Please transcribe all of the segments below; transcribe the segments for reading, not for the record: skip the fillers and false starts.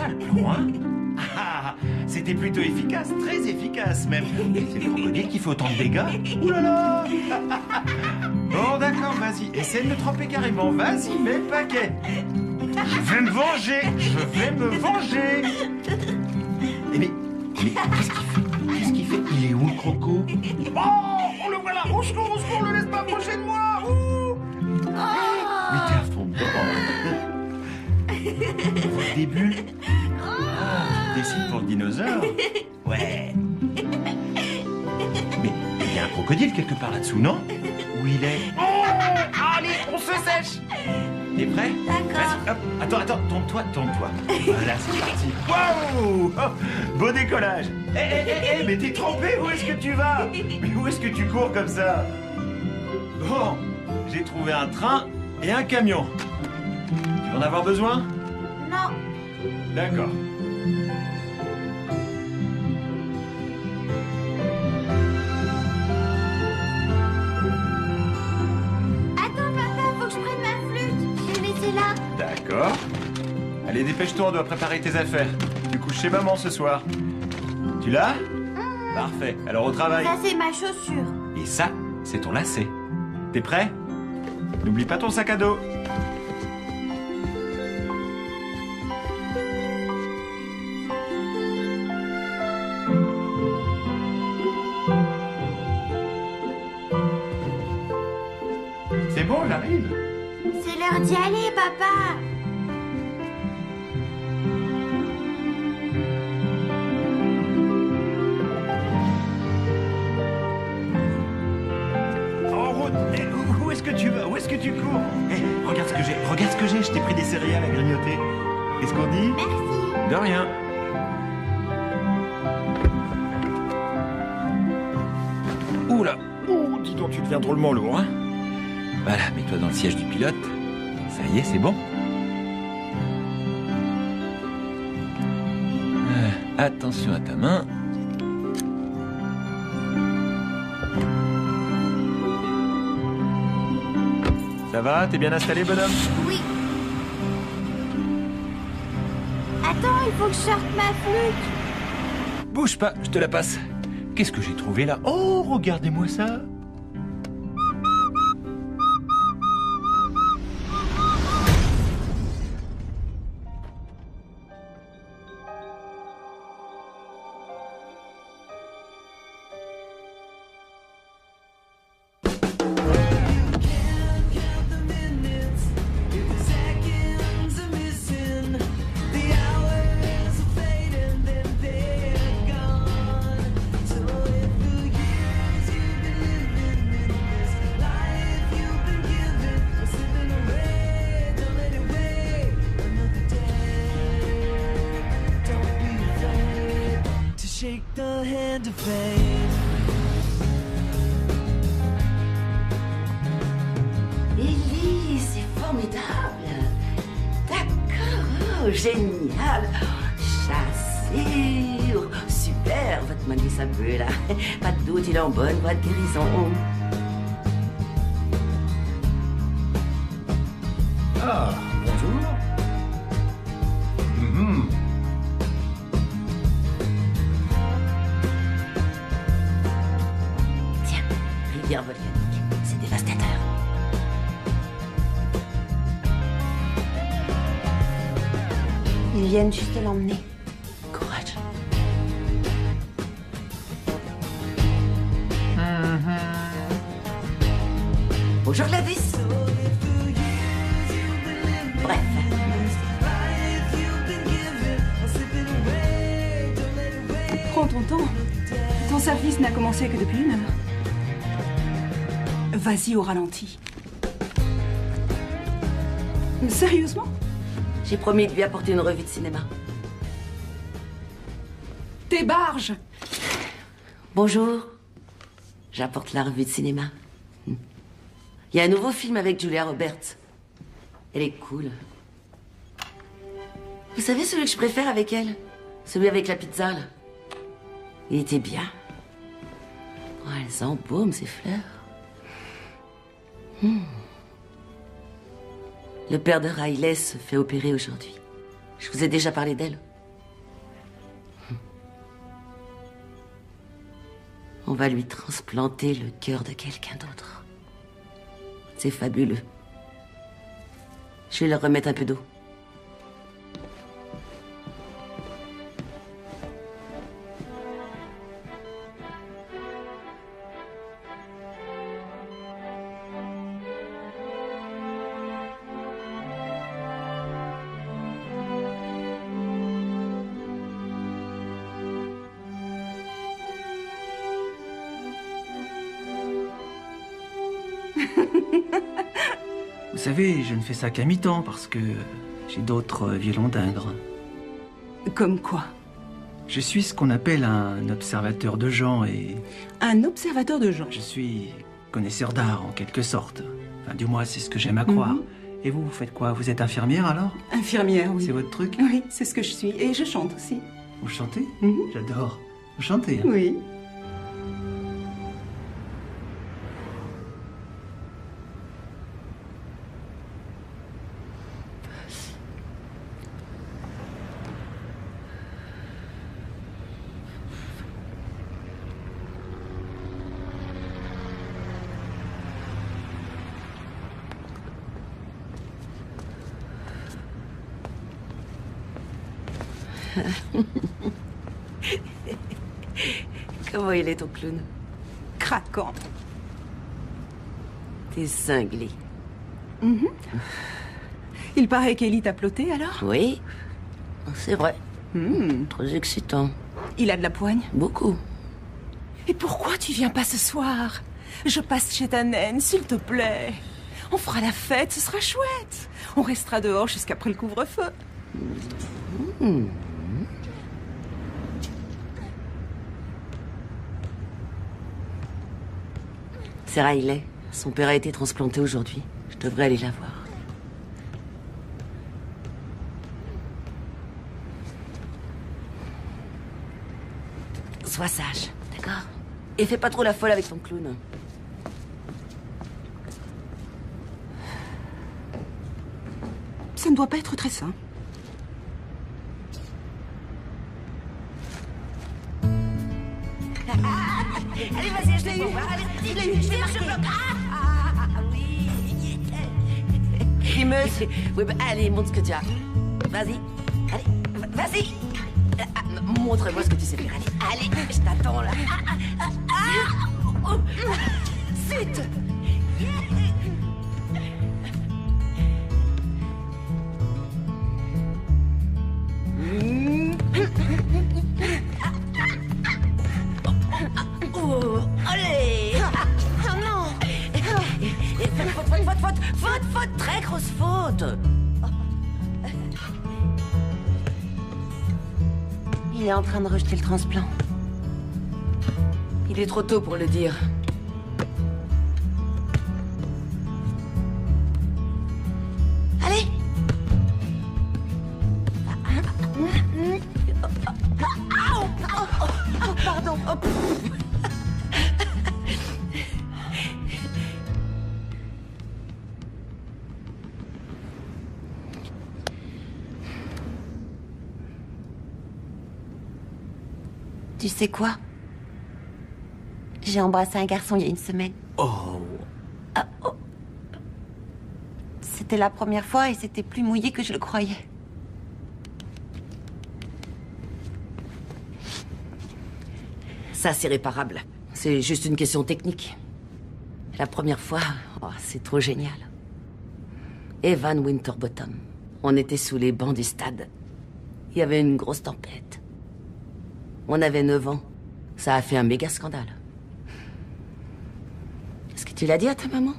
ça le plan, hein? Ah, c'était plutôt efficace, très efficace même. Et c'est le crocodile qui fait autant de dégâts? Ouh là là! Bon, d'accord, vas-y, essaie de me tremper carrément. Vas-y, mets le paquet. Je vais me venger! Je vais me venger! Mais qu'est-ce qu'il fait? Qu'est-ce qu'il fait? Il est où, le croco? Oh! On le voit là! Au secours, le laisse pas approcher de moi! Ouh! Mais t'es à fond dedans! Des bulles? Tu dessines pour le dinosaure? Ouais! Mais il y a un crocodile quelque part là-dessous, non? Où il est? Oh! Allez, on se sèche! T'es prêt? D'accord. Vas-y, hop. Attends, tourne-toi. Voilà, c'est parti. Waouh! Oh, beau décollage. Mais t'es trempé, où est-ce que tu vas? Mais où est-ce que tu cours comme ça? Bon, j'ai trouvé un train et un camion. Tu vas en avoir besoin? Non. D'accord. Attends, papa, faut que je prenne ma flûte. Je l'ai laissée là. D'accord. Allez, dépêche-toi, on doit préparer tes affaires. Tu couches chez maman ce soir. Tu l'as? Parfait. Alors au travail. Ça, c'est ma chaussure. Et ça, c'est ton lacet. T'es prêt? N'oublie pas ton sac à dos. C'est bon, j'arrive. C'est l'heure d'y aller, papa. En route. Où est-ce que tu vas? Où est-ce que tu cours? Regarde ce que j'ai. Regarde ce que j'ai. Je t'ai pris des céréales à grignoter. Qu'est-ce qu'on dit? Merci. De rien. Oula. Ouh, dis donc, tu deviens drôlement lourd, hein? Voilà, mets-toi dans le siège du pilote. Ça y est, c'est bon. Attention à ta main. Ça va? T'es bien installé, bonhomme? Oui. Attends, il faut que je sorte ma flûte. Bouge pas, je te la passe. Qu'est-ce que j'ai trouvé là? Oh, regardez-moi ça. Shake the hand of fate. Ellie, c'est formidable. D'accord, oh, génial. Chasseur, super, votre manier ça peut là. Pas de doute, il est en bonne voie de guérison. Ah, bonjour. Tiens, rivière volcanique, c'est dévastateur. Ils viennent juste l'emmener. Courage. Bonjour Gladys. Bref. Prends ton temps. Ton service n'a commencé que depuis 1 heure. Vas-y au ralenti. Sérieusement? J'ai promis de lui apporter une revue de cinéma. Tes barges! Bonjour. J'apporte la revue de cinéma. Il y a un nouveau film avec Julia Roberts. Elle est cool. Vous savez celui que je préfère avec elle? Celui avec la pizza, là. Il était bien. Oh, elles embaument ces fleurs. Le père de Riley se fait opérer aujourd'hui. Je vous ai déjà parlé d'elle. On va lui transplanter le cœur de quelqu'un d'autre. C'est fabuleux. Je vais leur remettre un peu d'eau. Vous savez, je ne fais ça qu'à mi-temps parce que j'ai d'autres violons d'Ingres. Comme quoi? Je suis ce qu'on appelle un observateur de gens et Un observateur de gens. je suis connaisseur d'art en quelque sorte. Enfin, du moins, c'est ce que j'aime à croire. Et vous, vous faites quoi? Vous êtes infirmière alors? Infirmière, oui. C'est votre truc? Oui, c'est ce que je suis. Et je chante aussi. Vous chantez? Mhm. J'adore. Vous chantez, hein? Oui. Comment il est ton clown? Craquant. T'es cinglé. Il paraît qu'Ellie t'a ploté alors? Oui, c'est vrai. Très excitant. Il a de la poigne. Beaucoup. Et pourquoi tu viens pas ce soir? Je passe chez ta naine, s'il te plaît. On fera la fête, ce sera chouette. On restera dehors jusqu'après le couvre-feu. C'est Riley. Son père a été transplanté aujourd'hui. Je devrais aller la voir. Sois sage, d'accord? Et fais pas trop la folle avec ton clown. Ça ne doit pas être très sain. Allez, vas-y, je l'ai eu. Allez, je l'ai eu. Je bloque. Oui. Rimeuse. Oui, bah, allez, montre ce que tu as. Vas-y. Allez, vas-y. Montre-moi ce que tu sais faire. Allez, je t'attends là. Zut. Allez. Oh non. Faute, très grosse faute. Il est en train de rejeter le transplant. Il est trop tôt pour le dire. Allez. Pardon. Tu sais quoi? J'ai embrassé un garçon il y a une semaine. Oh, C'était la première fois et c'était plus mouillé que je le croyais. Ça, c'est réparable. C'est juste une question technique. La première fois, c'est trop génial. Evan Winterbottom. On était sous les bancs du stade. Il y avait une grosse tempête. On avait 9 ans. Ça a fait un méga scandale. Est-ce que tu l'as dit à ta maman?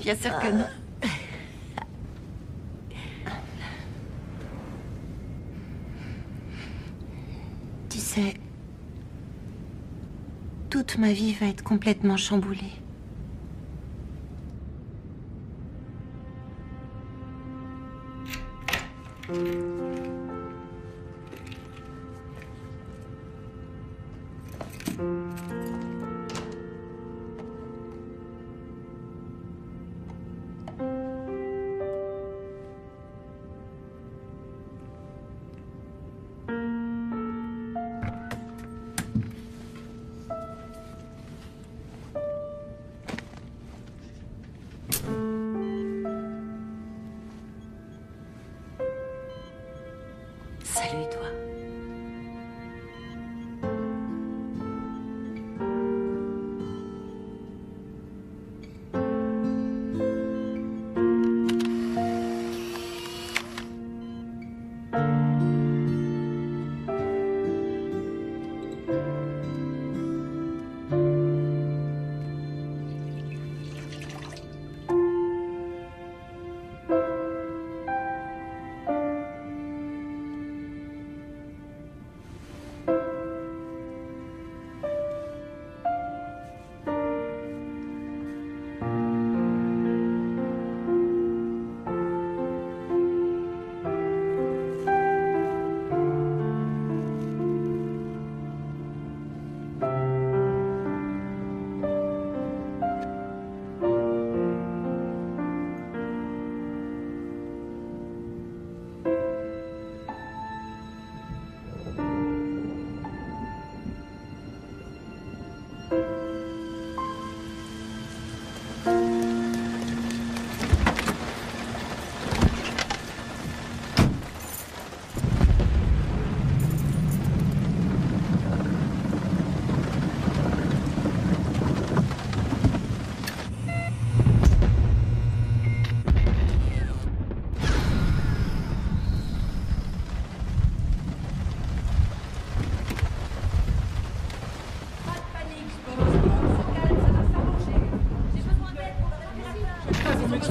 Bien sûr que non. Tu sais, toute ma vie va être complètement chamboulée.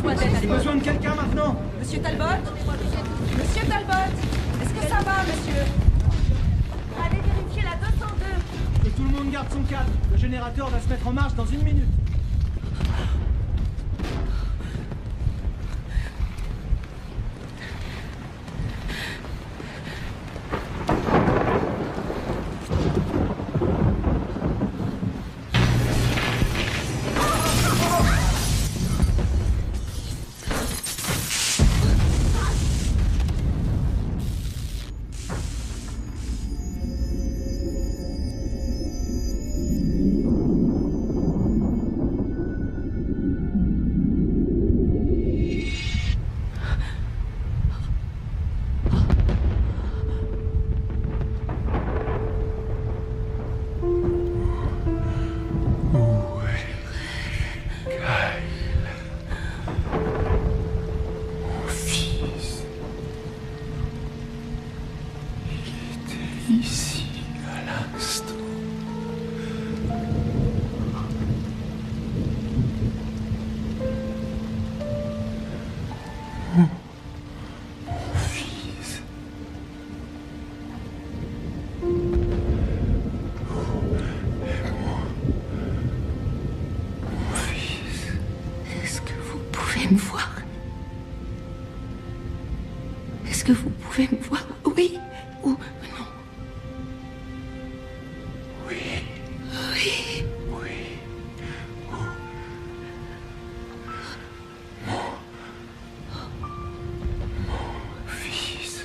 besoin d'aide. J'ai besoin de quelqu'un maintenant. Monsieur Talbot? Monsieur Talbot? Est-ce que ça va, monsieur? Allez vérifier la 202. Que tout le monde garde son calme. Le générateur va se mettre en marche dans 1 minute. Ici, à l'instant. Mon fils. Mon fils. Est-ce que vous pouvez me voir? Est-ce que vous pouvez me voir? Oui ou non? Oui. Oui. Oui. Mon fils.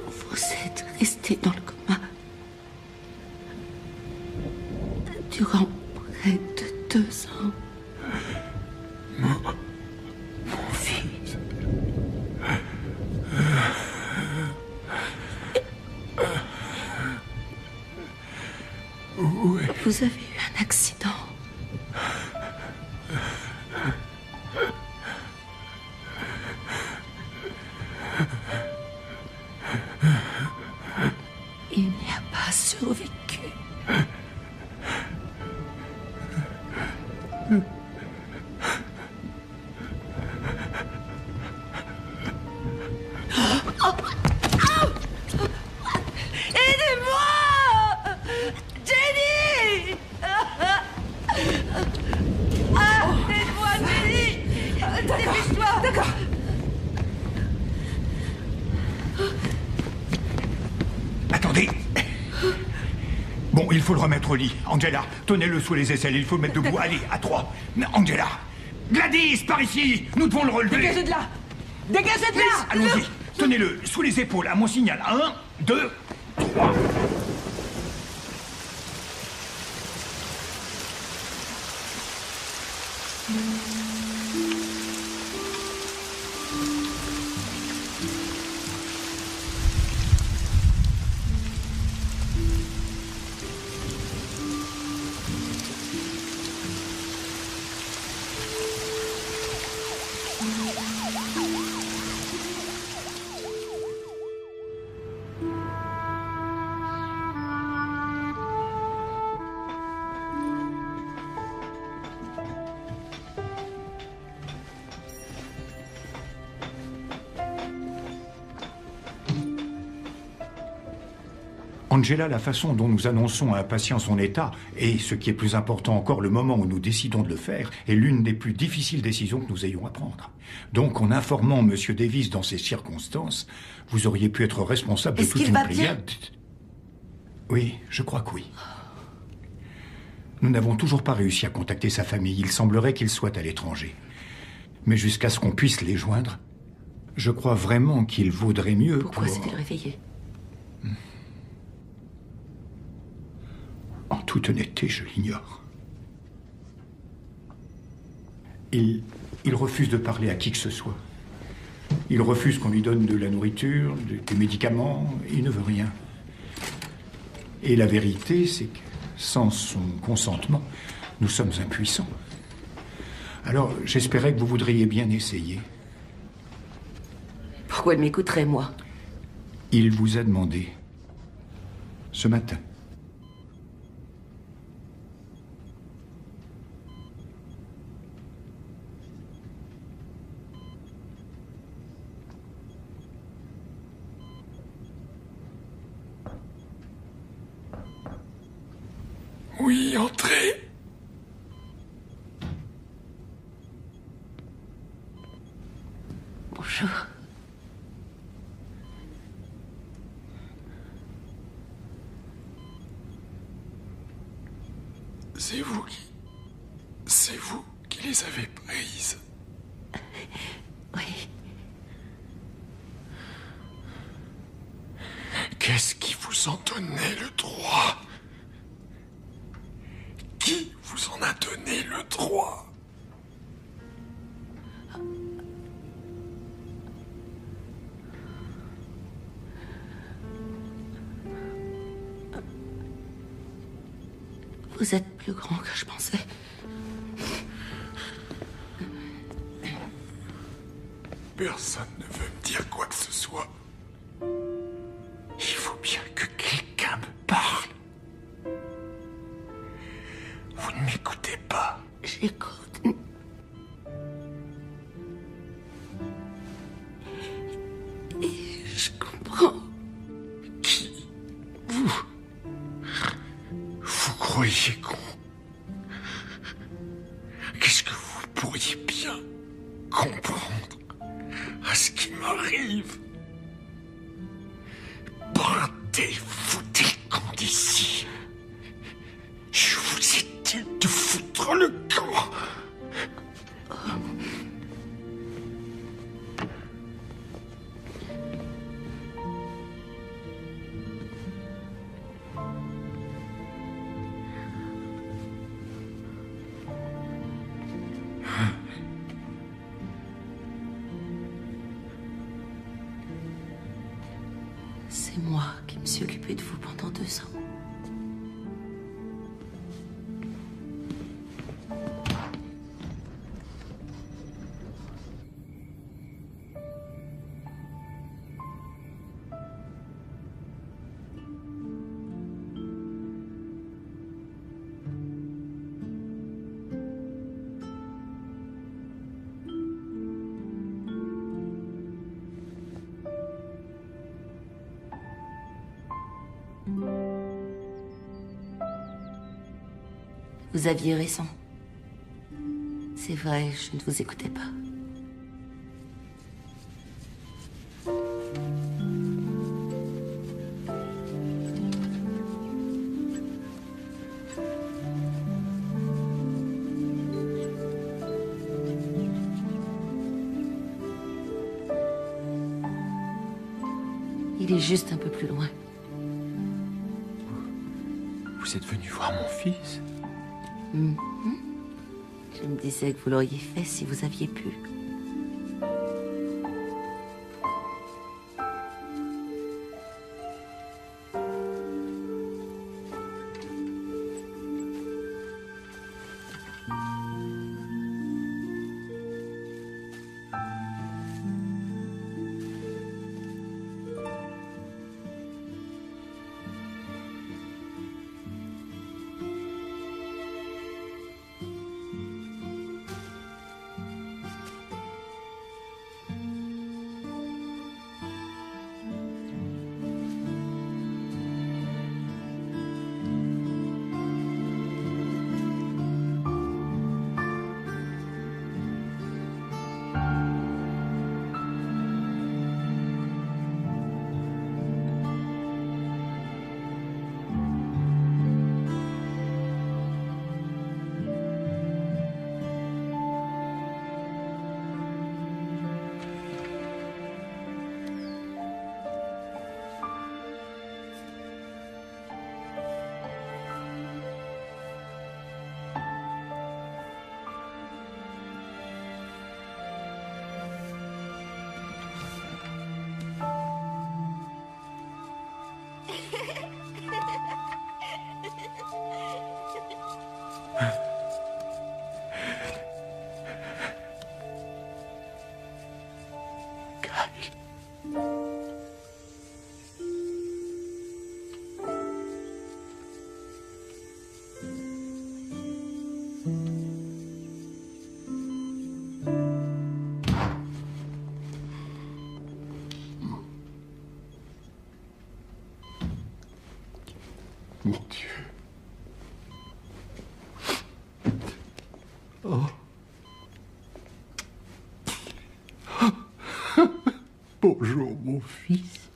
Vous êtes resté dans le coma durant près de 2 ans. Mon fils. Oui. Vous avez eu un accident. Il n'y a pas survécu. Aidez-moi! Jenny! Aide-moi, Jenny! Dépêche-toi! D'accord. Attendez. Bon, il faut le remettre au lit. Angela, tenez-le sous les aisselles, il faut le mettre debout. Allez, à 3. Angela! Gladys, par ici! Nous devons le relever. Dégagez de là! Dégagez de là! Allons-y. Tenez-le sous les épaules, à mon signal. 1, 2, 3. Angela, la façon dont nous annonçons à un patient son état, et ce qui est plus important encore, le moment où nous décidons de le faire, est l'une des plus difficiles décisions que nous ayons à prendre. Donc, en informant M. Davis dans ces circonstances, vous auriez pu être responsable de Est-ce toute qu'il une va pléiade. Oui, je crois que oui. Nous n'avons toujours pas réussi à contacter sa famille. Il semblerait qu'il soit à l'étranger. Mais jusqu'à ce qu'on puisse les joindre, je crois vraiment qu'il vaudrait mieux Pourquoi pour... s'est-il réveillé? En toute honnêteté, je l'ignore. Il refuse de parler à qui que ce soit. Il refuse qu'on lui donne de la nourriture, des médicaments. Il ne veut rien. Et la vérité, c'est que sans son consentement, nous sommes impuissants. Alors, j'espérais que vous voudriez bien essayer. Pourquoi il m'écouterait, moi? Il vous a demandé. Ce matin. Oui, entrez. Bonjour. C'est vous qui les avez prises. Oui. Qu'est-ce qui vous en donnait le droit? Qui vous en a donné le droit? Vous êtes plus grand que je pensais. Personne ne veut me dire quoi que ce soit. Il faut bien que quelqu'un me parle. Vous ne m'écoutez pas. J'écoute. Et je comprends. Qui? Vous? Vous croyez con? Qu'est-ce que vous pourriez bien comprendre à ce qui m'arrive? Partez-vous des camps d'ici. Je vous ai dit de foutre le camp. C'est moi qui me suis occupée de vous pendant 2 ans. Vous aviez raison. C'est vrai, je ne vous écoutais pas. Il est juste un peu plus loin. Vous êtes venu voir mon fils? Mhm. Je me disais que vous l'auriez fait si vous aviez pu. Mon Dieu. Bonjour, mon fils.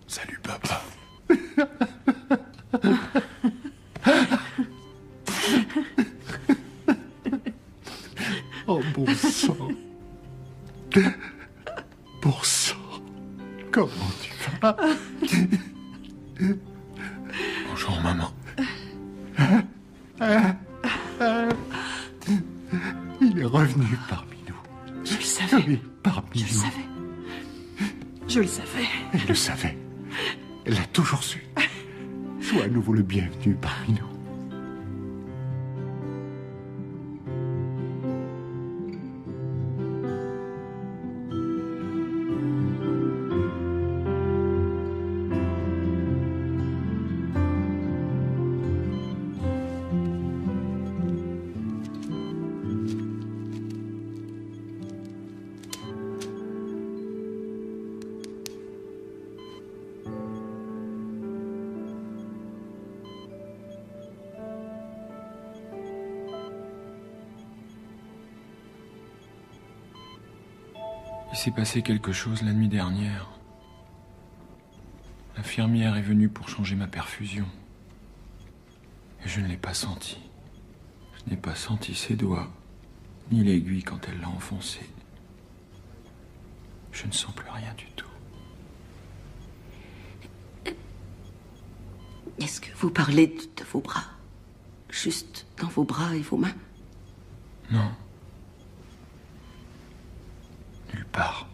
Salut, papa. Oh, bon sang. Bon sang. Comment tu vas? Bonjour, maman. Il est revenu parmi nous. Je le savais. Oui, parmi Je nous. le savais. Je le savais. Elle le savait. Elle l'a toujours su. Sois à nouveau le bienvenu parmi nous. Il s'est passé quelque chose la nuit dernière. L'infirmière est venue pour changer ma perfusion. Et je ne l'ai pas senti. Je n'ai pas senti ses doigts, ni l'aiguille quand elle l'a enfoncé. Je ne sens plus rien du tout. Est-ce que vous parlez de vos bras? Juste dans vos bras et vos mains? Non. Nulle part.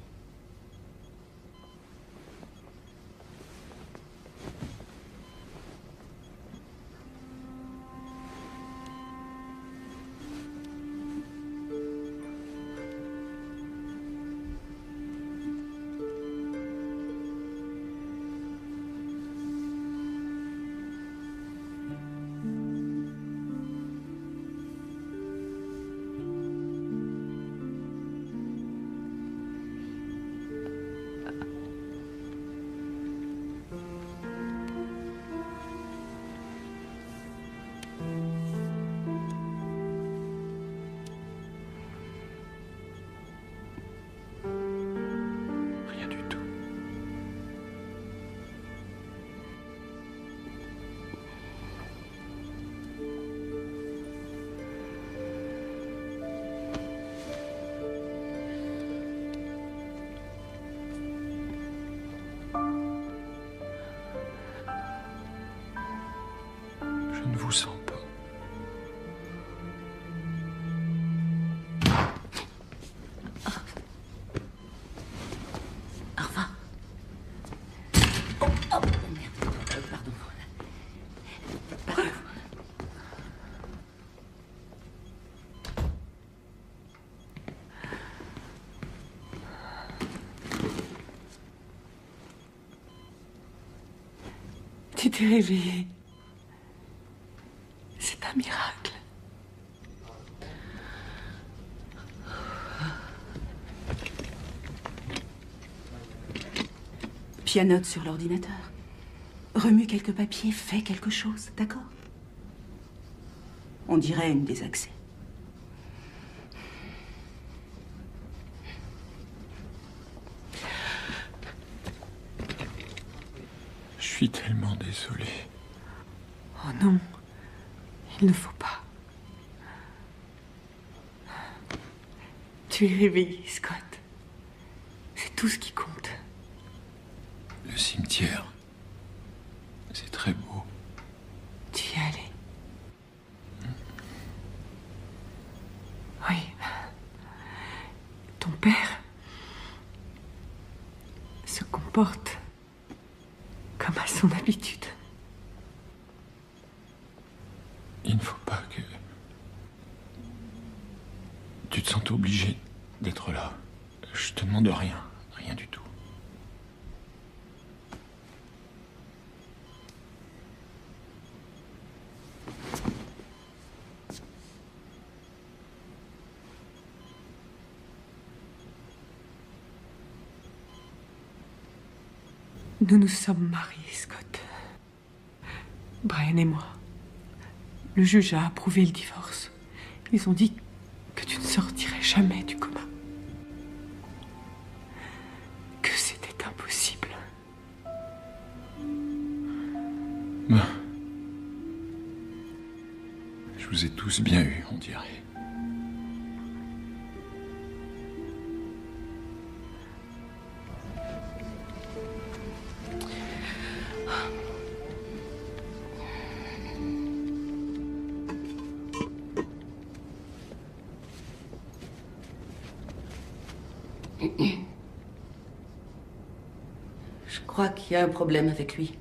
Rien du tout. Je ne vous sens pas. Arva. Oh, merde. Pardon. Pardon. Tu t'es réveillé. C'est un miracle. Pianote sur l'ordinateur. Remue quelques papiers, fais quelque chose, d'accord? On dirait une des accès. Je suis tellement désolé. Oh non, il ne faut pas. Tu es réveillé, Scott. C'est tout ce qui compte. Le cimetière, c'est très beau. Tu y es allé. Oui. Ton père se comporte comme à son habitude. Il ne faut pas que tu te sentes obligé d'être là. Je te demande rien, rien du tout. Nous nous sommes mariés, Scott. Brian et moi. Le juge a approuvé le divorce. Ils ont dit que tu ne sortirais jamais du coma. impossible. Ben, je vous ai tous bien eu, on dirait. Je crois qu'il y a un problème avec lui.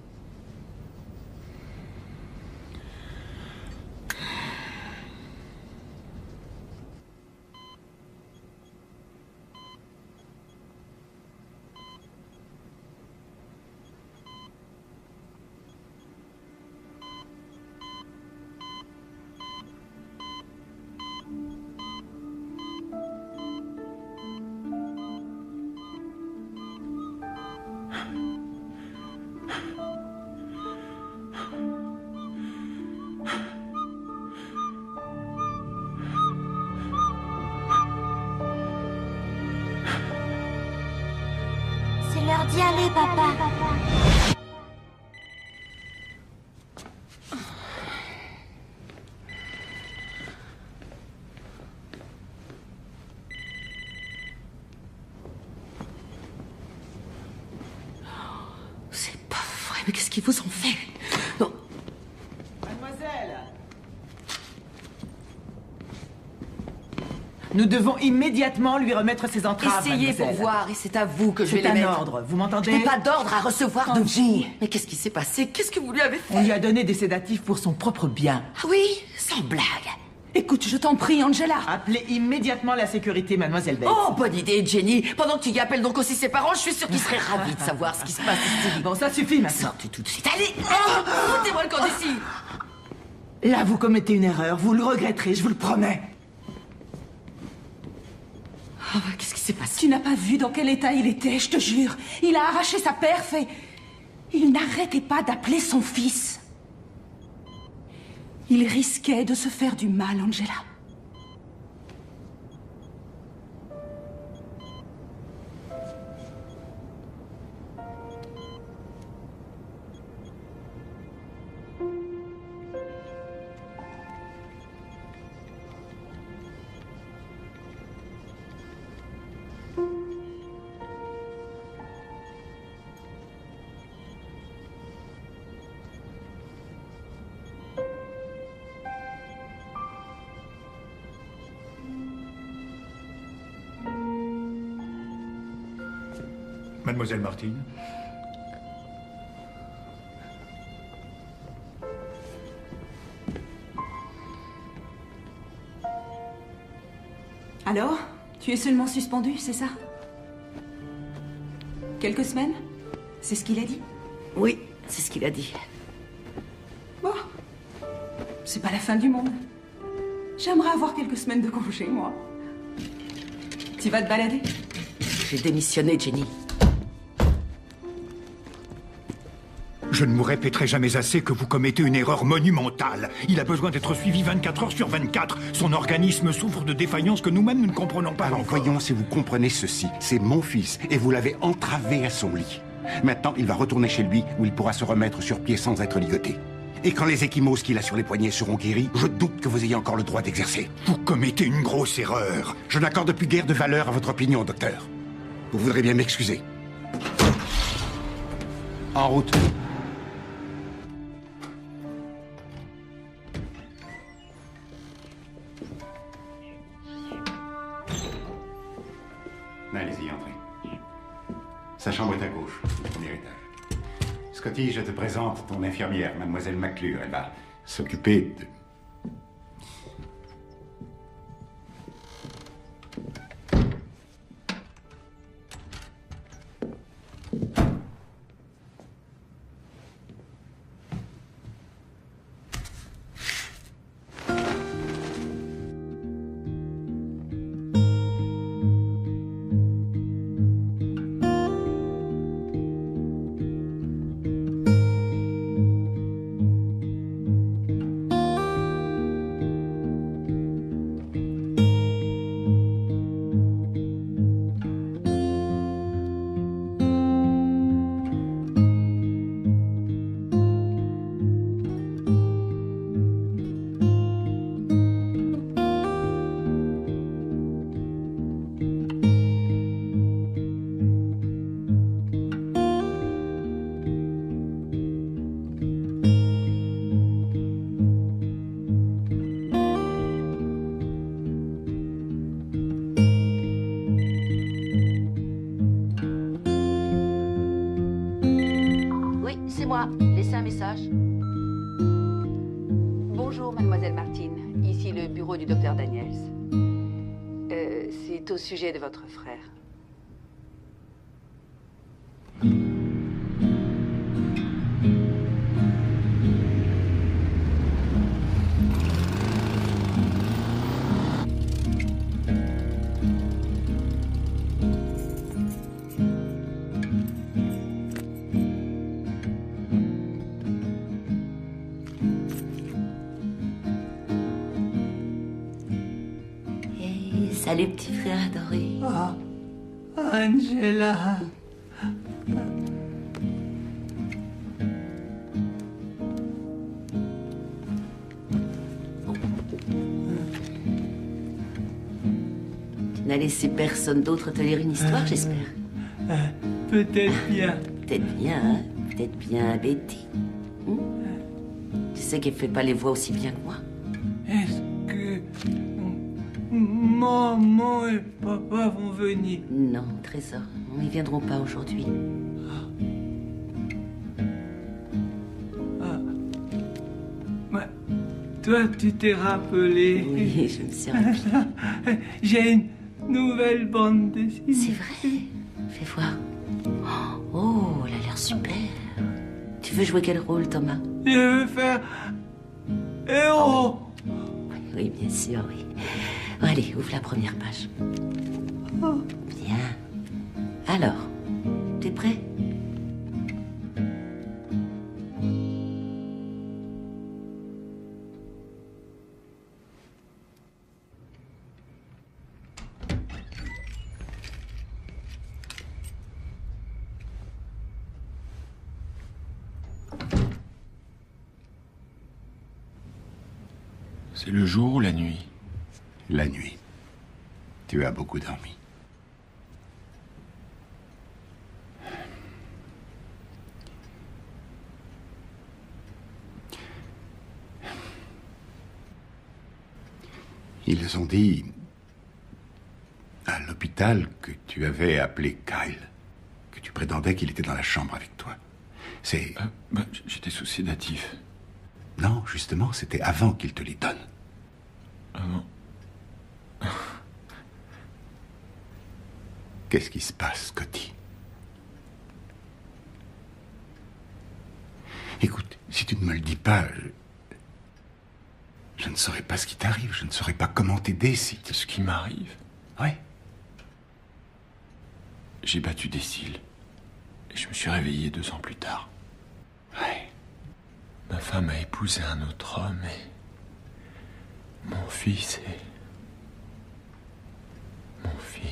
C'est l'heure d'y aller, papa. C'est pas vrai, mais qu'est-ce qu'ils vous ont fait? Non. Mademoiselle! Nous devons immédiatement lui remettre ses entraves, Essayez pour mademoiselle. voir, et c'est à vous que je vais C'est les un mettre. ordre, vous m'entendez? Je n'ai pas d'ordre à recevoir de vous. Angie. Mais qu'est-ce qui s'est passé? Qu'est-ce que vous lui avez fait? On lui a donné des sédatifs pour son propre bien. Ah oui, sans blague. Écoute, je t'en prie, Angela. Appelez immédiatement la sécurité, mademoiselle Bates. Oh, bonne idée, Jenny. Pendant que tu y appelles donc aussi ses parents, je suis sûre qu'ils seraient ravis de savoir ce qui se passe ici. Bon, ça suffit maintenant. Sortez tout de suite. Allez, foutez-moi le camp d'ici. Là, vous commettez une erreur. Vous le regretterez, je vous le promets. Oh, qu'est-ce qui s'est passé? Tu n'as pas vu dans quel état il était, je te jure. Il a arraché sa perf et... il n'arrêtait pas d'appeler son fils. Il risquait de se faire du mal, Angela. Mademoiselle Martine? Alors, tu es seulement suspendu, c'est ça? Quelques semaines? C'est ce qu'il a dit? Oui, c'est ce qu'il a dit. Bon, c'est pas la fin du monde. J'aimerais avoir quelques semaines de congé, moi. Tu vas te balader? J'ai démissionné, Jenny. Je ne vous répéterai jamais assez que vous commettez une erreur monumentale. Il a besoin d'être suivi 24 heures sur 24. Son organisme souffre de défaillances que nous-mêmes nous ne comprenons pas Alors encore. voyons si vous comprenez ceci. C'est mon fils et vous l'avez entravé à son lit. Maintenant, il va retourner chez lui où il pourra se remettre sur pied sans être ligoté. Et quand les ecchymoses qu'il a sur les poignets seront guéris, je doute que vous ayez encore le droit d'exercer. Vous commettez une grosse erreur. Je n'accorde plus guère de valeur à votre opinion, docteur. Vous voudrez bien m'excuser. En route. Allez-y, entrez. Sa chambre est à gauche, au premier étage. Scotty, je te présente ton infirmière, mademoiselle McClure. Elle va s'occuper de... c'est moi. Laissez un message. Bonjour, mademoiselle Martin. Ici le bureau du docteur Daniels. C'est au sujet de votre frère. Salut, petit frère adoré. Oh, Angela. Tu n'as laissé personne d'autre te lire une histoire, j'espère. Peut-être bien. Peut-être bien, hein? Peut-être bien, Betty. Tu sais qu'elle fait pas les voix aussi bien que moi. Est-ce que maman et papa vont venir? Non, Trésor, ils viendront pas aujourd'hui. Ouais. Toi, tu t'es rappelé. Oui, je me suis rappelé. J'ai une nouvelle bande dessinée. C'est vrai. Fais voir. Oh, elle a l'air super. Tu veux jouer quel rôle, Thomas? Je veux faire héros. Oui, bien sûr, oui. Bon, allez, ouvre la première page. Bien. Alors, t'es prêt? C'est le jour ou la nuit? La nuit. Tu as beaucoup dormi. Ils ont dit à l'hôpital que tu avais appelé Kyle, que tu prétendais qu'il était dans la chambre avec toi. C'est... J'étais sous sédatif. Non, justement, c'était avant qu'il te les donne. Avant? Qu'est-ce qui se passe, Scotty? Écoute, si tu ne me le dis pas, je ne saurais pas ce qui t'arrive, je ne saurais pas comment t'aider si... Ce qui m'arrive? Ouais. J'ai battu des cils. Et je me suis réveillé 2 ans plus tard. Ouais. Ma femme a épousé un autre homme et... Mon fils est... Mon fils...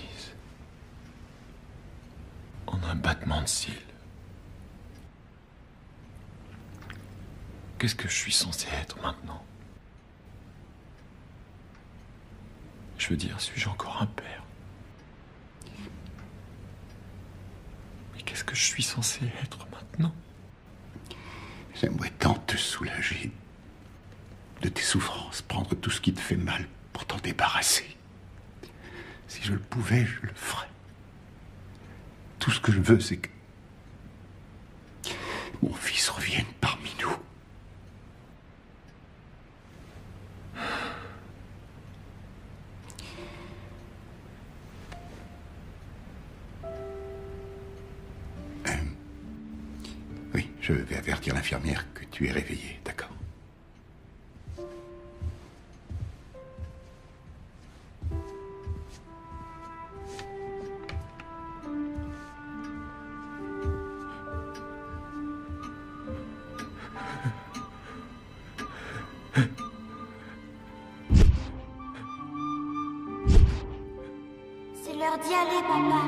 En un battement de cils. Qu'est-ce que je suis censé être maintenant? Je veux dire, suis-je encore un père? Mais qu'est-ce que je suis censé être maintenant? J'aimerais tant te soulager de tes souffrances, prendre tout ce qui te fait mal pour t'en débarrasser. Si je le pouvais, je le ferais. Tout ce que je veux, c'est que mon fils revienne parmi nous. Oui, je vais avertir l'infirmière que tu es réveillé, d'accord? C'est l'heure d'y aller, papa.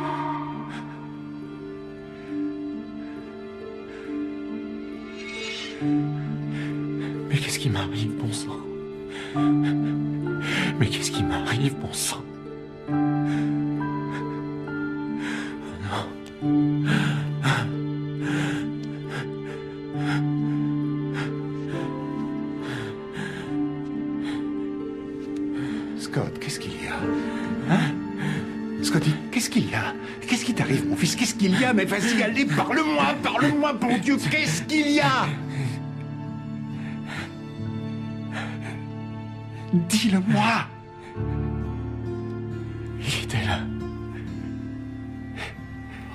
Mais qu'est-ce qui m'arrive, bon sang? Mais qu'est-ce qui m'arrive, bon sang? Scott, qu'est-ce qu'il y a? Hein? Scotty, qu'est-ce qu'il y a? Qu'est-ce qui t'arrive, mon fils? Qu'est-ce Qu'est-ce qu'il y a? Mais vas-y, allez, parle-moi, bon Dieu, qu'est-ce qu'il y a? Dis-le-moi. Il était là.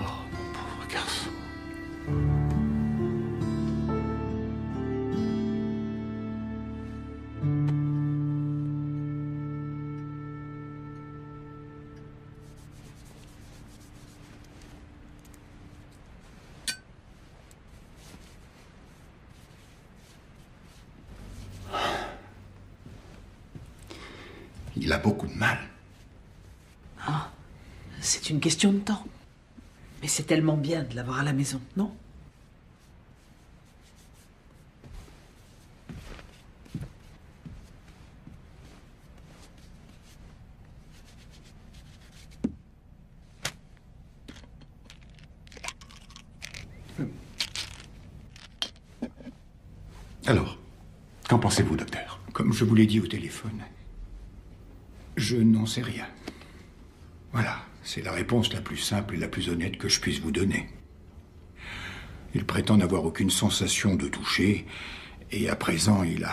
Oh, mon pauvre garçon. Il a beaucoup de mal. Ah, c'est une question de temps. Mais c'est tellement bien de l'avoir à la maison, non? Alors, qu'en pensez-vous, docteur? Comme je vous l'ai dit au téléphone, je n'en sais rien. Voilà, c'est la réponse la plus simple et la plus honnête que je puisse vous donner. Il prétend n'avoir aucune sensation de toucher, et à présent, il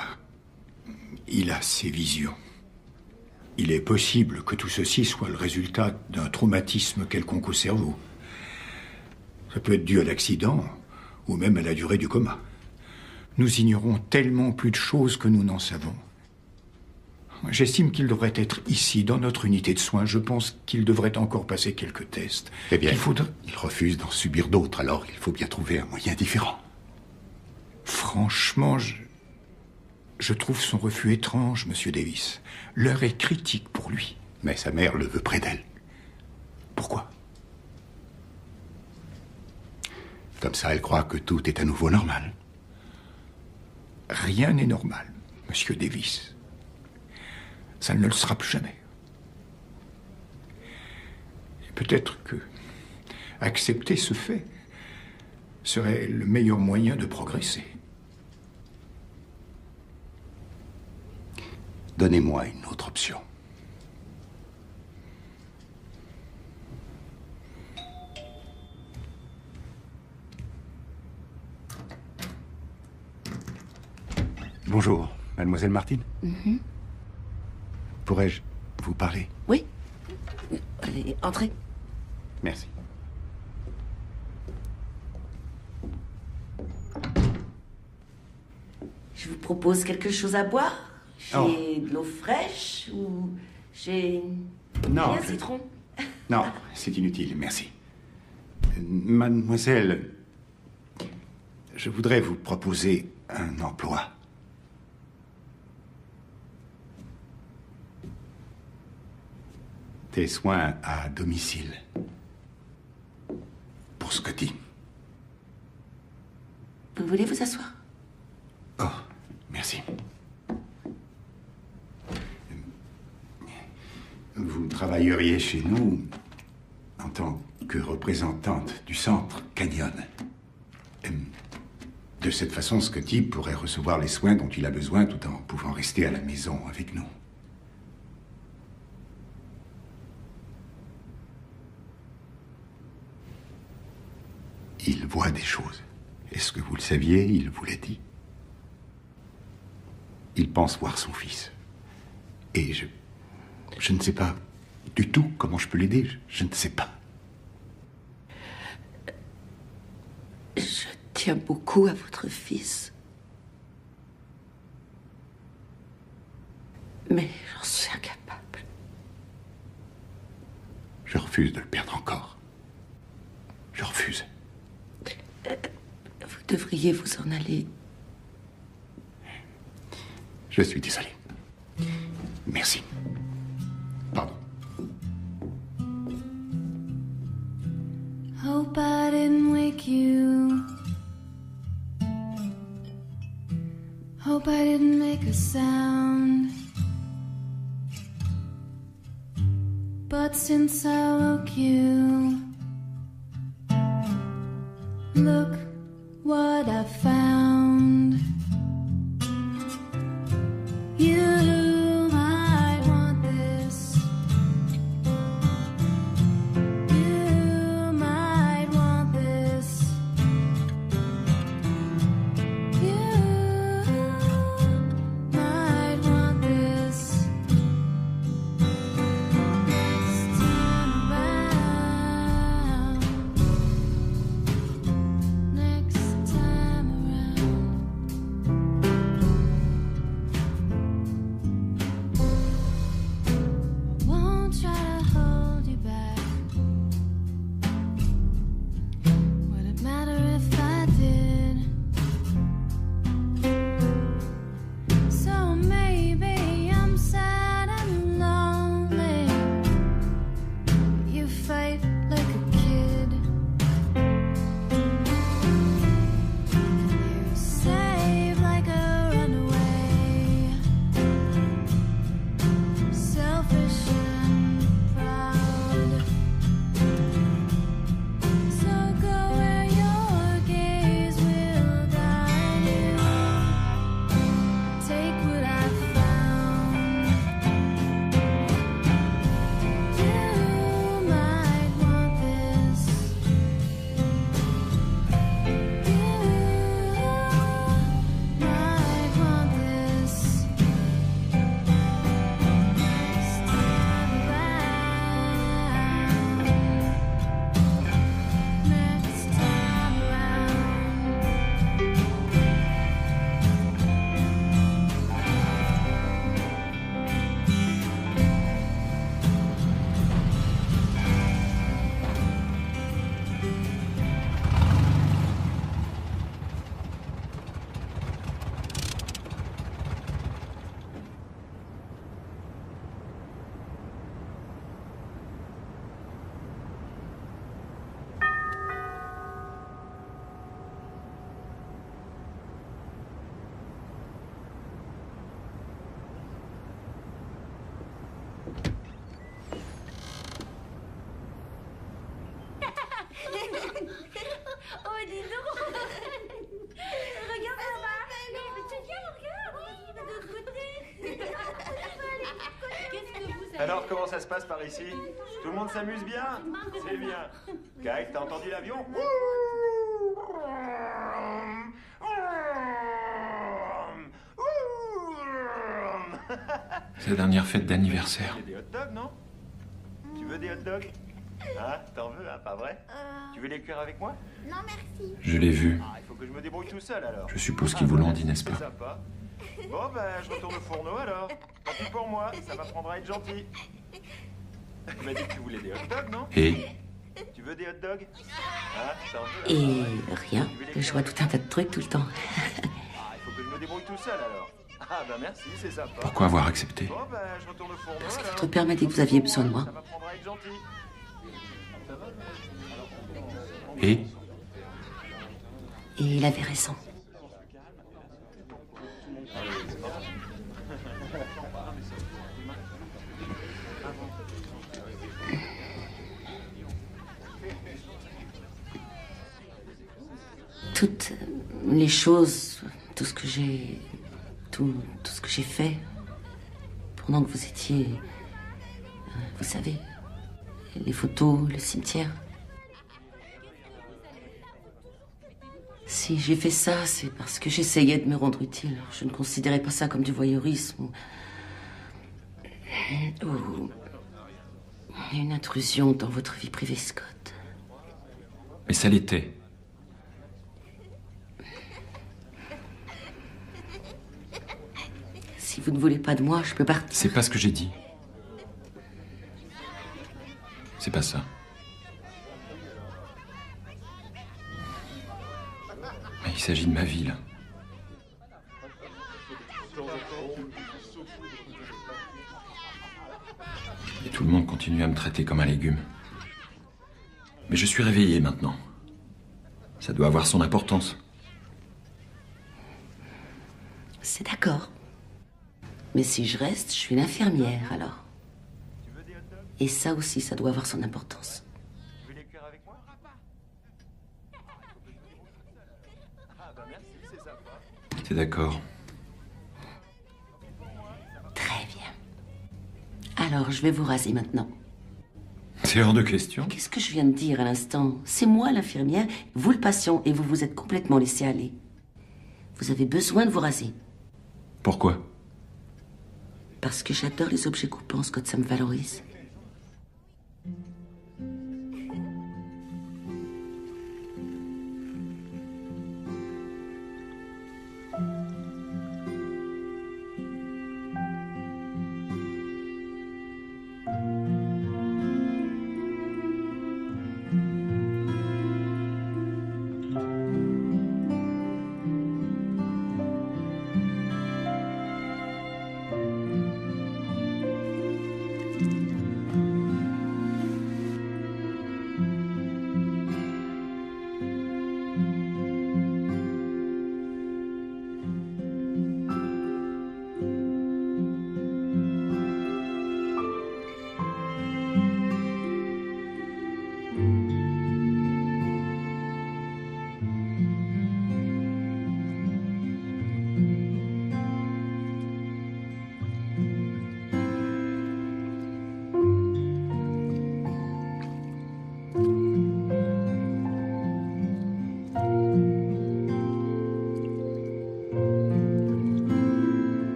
a ses visions. Il est possible que tout ceci soit le résultat d'un traumatisme quelconque au cerveau. Ça peut être dû à l'accident, ou même à la durée du coma. Nous ignorons tellement plus de choses que nous n'en savons. J'estime qu'il devrait être ici, dans notre unité de soins. Je pense qu'il devrait encore passer quelques tests. Eh bien, il refuse d'en subir d'autres, alors il faut bien trouver un moyen différent. Franchement, je trouve son refus étrange, Monsieur Davis. L'heure est critique pour lui. Mais sa mère le veut près d'elle. Pourquoi? Comme ça, elle croit que tout est à nouveau normal. Rien n'est normal, Monsieur Davis. Ça ne le sera plus jamais. Et peut-être que accepter ce fait serait le meilleur moyen de progresser. Donnez-moi une autre option. Bonjour, mademoiselle Martin. Pourrais-je vous parler? Oui. Allez, entrez. Merci. Je vous propose quelque chose à boire. J'ai Oh. de l'eau fraîche ou j'ai Non, un citron. Non, c'est inutile, merci. Mademoiselle, je voudrais vous proposer un emploi. Des soins à domicile. Pour Scotty. Vous voulez vous asseoir? Oh, merci. Vous travailleriez chez nous en tant que représentante du centre Canyon. De cette façon, Scotty pourrait recevoir les soins dont il a besoin tout en pouvant rester à la maison avec nous. Il voit des choses. Est-ce que vous le saviez? Il vous l'a dit. Il pense voir son fils. Et je ne sais pas du tout comment je peux l'aider. Je ne sais pas. Je tiens beaucoup à votre fils. Mais j'en suis incapable. Je refuse de le perdre encore. Je refuse. Vous devriez vous en aller. Je suis désolé. Merci. Pardon. Hope I didn't wake you. Hope I didn't make a sound. But since I woke you, look what I found. You might want this. You might want comment ça se passe par ici? Tout le monde s'amuse bien? C'est bien. Kite, t'as entendu l'avion? C'est la dernière fête d'anniversaire. Il y a des hot dogs, non? Tu veux des hot dogs? Ah, t'en veux, hein, pas vrai? Tu veux les cuire avec moi? Non, merci. Je l'ai vu. Ah, il faut que je me débrouille tout seul, alors. Je suppose qu'il vous l'ont dit, n'est-ce C'est pas? sympa. Bon, ben, je retourne au fourneau, alors. Tant pis pour moi, ça m'apprendra à être gentil. Tu m'as dit que tu voulais des hot dogs, non? Et Tu veux des hot dogs? Hein, t'en veux? Et rien. Je vois tout un tas de trucs tout le temps. Ah, il faut que je me débrouille tout seul, alors. Ah, ben merci, c'est sympa. pourquoi avoir accepté? Bon, ben, je retourne au fourneau, alors. Votre père m'a dit que vous aviez besoin de moi. Ça m'apprendra à être gentil. Et Et il avait raison. Toutes les choses, tout ce que j'ai... Tout ce que j'ai fait pendant que vous étiez... Vous savez, les photos, le cimetière. Si j'ai fait ça, c'est parce que j'essayais de me rendre utile. Je ne considérais pas ça comme du voyeurisme ou une intrusion dans votre vie privée, Scott. Mais ça l'était. Si vous ne voulez pas de moi, je peux partir. C'est pas ce que j'ai dit. C'est pas ça. Mais il s'agit de ma vie, là. Et tout le monde continue à me traiter comme un légume. Mais je suis réveillé maintenant. Ça doit avoir son importance. C'est d'accord. Mais si je reste, je suis une infirmière, alors. Et ça aussi, ça doit avoir son importance. Tu veux les cuire avec moi? Ah, ben merci, c'est sympa. T'es d'accord? Très bien. Alors, je vais vous raser maintenant. C'est hors de question. Qu'est-ce que je viens de dire à l'instant? C'est moi l'infirmière, vous le patient, et vous vous êtes complètement laissé aller. Vous avez besoin de vous raser. Pourquoi? Parce que j'adore les objets coupants, Scott, ça me valorise.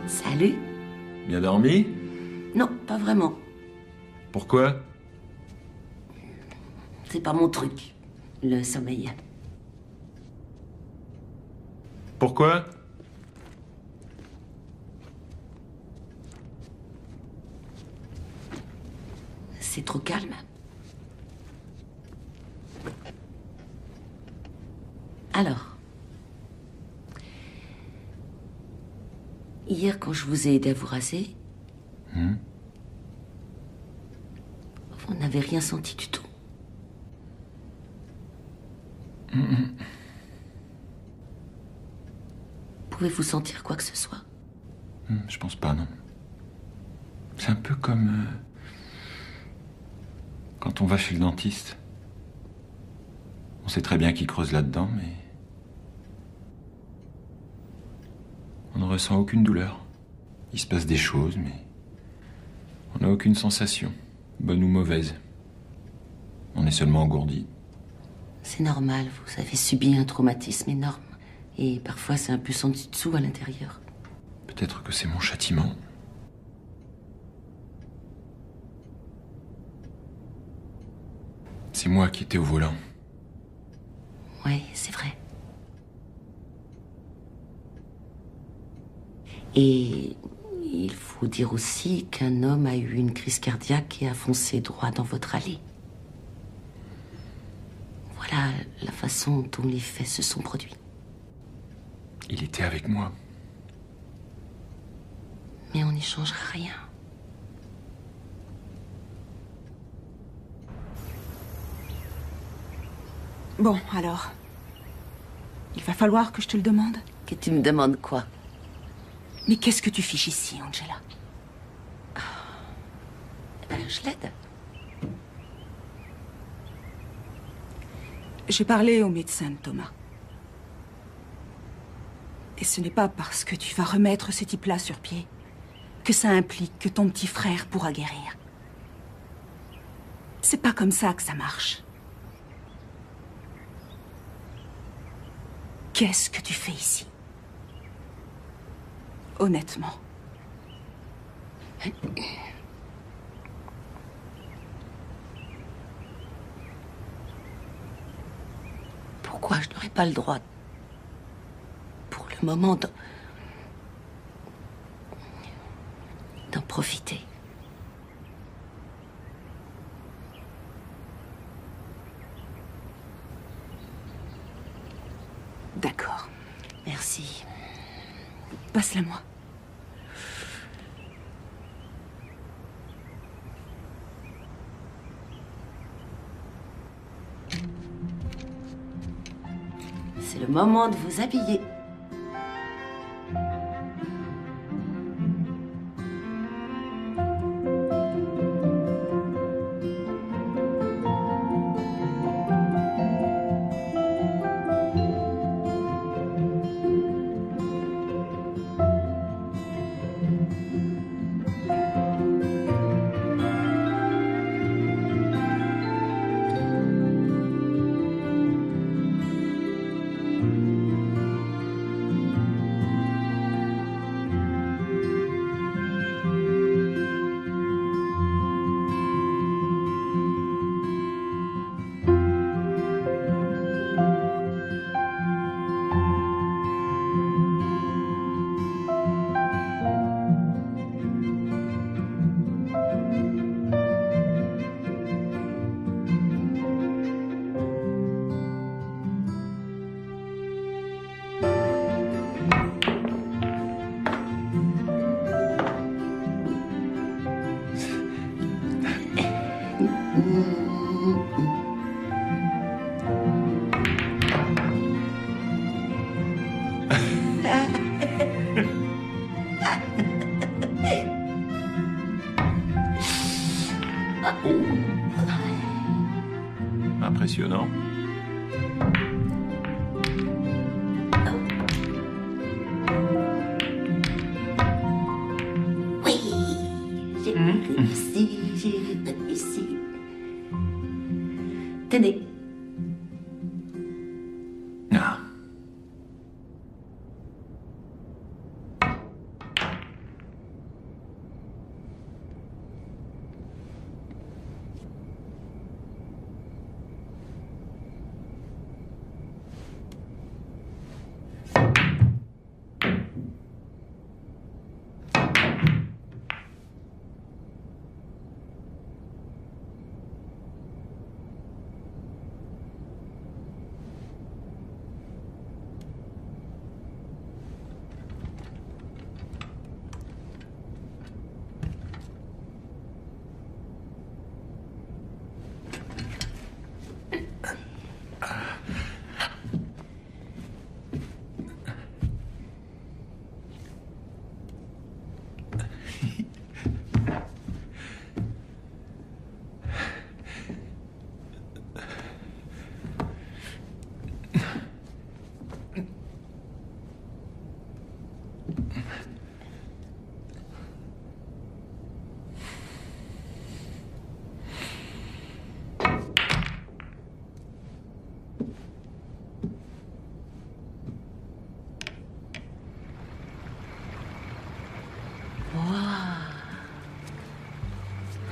Salut. Bien dormi? Non, pas vraiment. Pourquoi? C'est pas mon truc, le sommeil. Pourquoi? C'est trop calme. Alors, hier, quand je vous ai aidé à vous raser, vous n'avez rien senti du tout. Pouvez-vous sentir quoi que ce soit? Je pense pas, non. C'est un peu comme... quand on va chez le dentiste. On sait très bien qu'il creuse là-dedans, mais On ne ressent aucune douleur. Il se passe des choses, mais on n'a aucune sensation, bonne ou mauvaise. On est seulement engourdi. C'est normal, vous avez subi un traumatisme énorme. Et parfois c'est un peu sans dessous à l'intérieur. Peut-être que c'est mon châtiment. C'est moi qui étais au volant. Ouais, c'est vrai. Et il faut dire aussi qu'un homme a eu une crise cardiaque et a foncé droit dans votre allée. Voilà la façon dont les faits se sont produits. Il était avec moi. Mais on n'y changera rien. Bon, alors. Il va falloir que je te le demande. Que tu me demandes quoi? Mais qu'est-ce que tu fiches ici, Angela? Je l'aide. J'ai parlé au médecin de Thomas. Et ce n'est pas parce que tu vas remettre ce type-là sur pied que ça implique que ton petit frère pourra guérir. C'est pas comme ça que ça marche. Qu'est-ce que tu fais ici? Honnêtement. Pourquoi je n'aurais pas le droit, pour le moment, d'en profiter? D'accord. Merci. Passe-la moi. C'est le moment de vous habiller. Impressionnant. Oui, j'ai réussi. Tenez. Ah.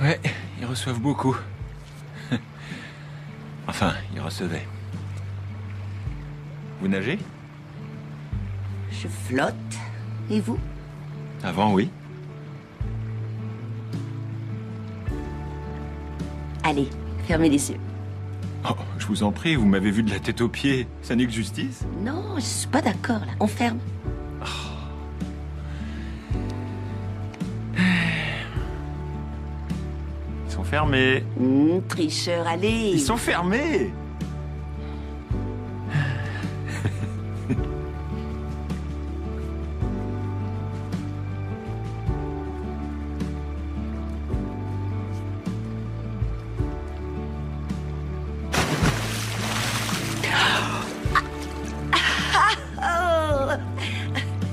Ouais, ils reçoivent beaucoup. Enfin, ils recevaient. Vous nagez? Je flotte. Et vous? Avant, oui. Allez, fermez les yeux. Oh, je vous en prie, vous m'avez vu de la tête aux pieds. Ça n'est que justice. Non, je suis pas d'accord, là. On ferme. Ils sont fermés. Tricheur, allez. Ils sont fermés.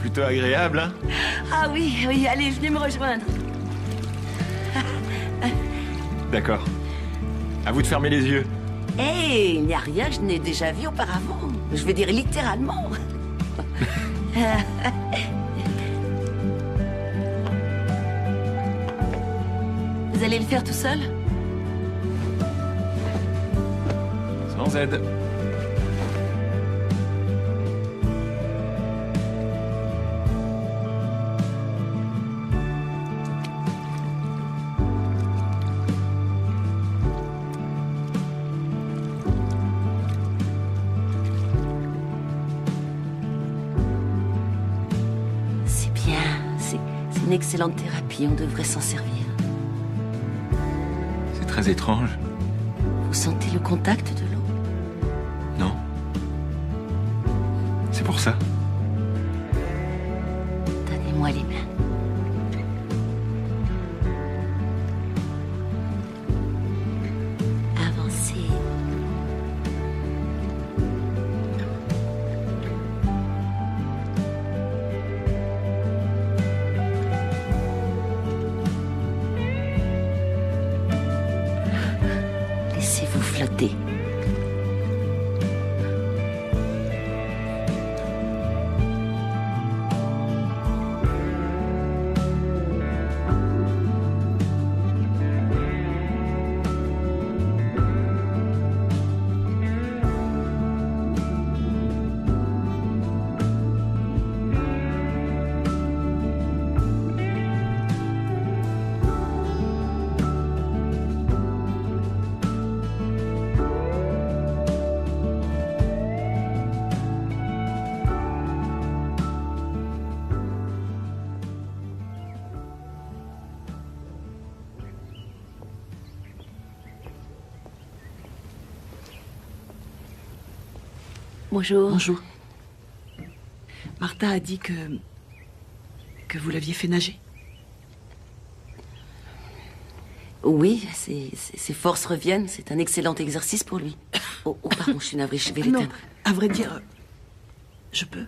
Plutôt agréable, hein? Ah oui, oui, allez, venez me rejoindre. D'accord. À vous de fermer les yeux. Hé, il n'y a rien que je n'ai déjà vu auparavant. Je veux dire littéralement. Vous allez le faire tout seul? Sans aide. C'est bien, c'est une excellente thérapie, on devrait s'en servir. C'est très étrange. Vous sentez le contact de l'eau? Non. C'est pour ça. Donnez-moi les mains. Avancez. Laissez-vous flotter. Bonjour. Bonjour. Martha a dit que vous l'aviez fait nager. Oui, ses forces reviennent. C'est un excellent exercice pour lui. Oh, pardon, je suis navrée, je vais Non, l'éteindre. à vrai dire, je peux.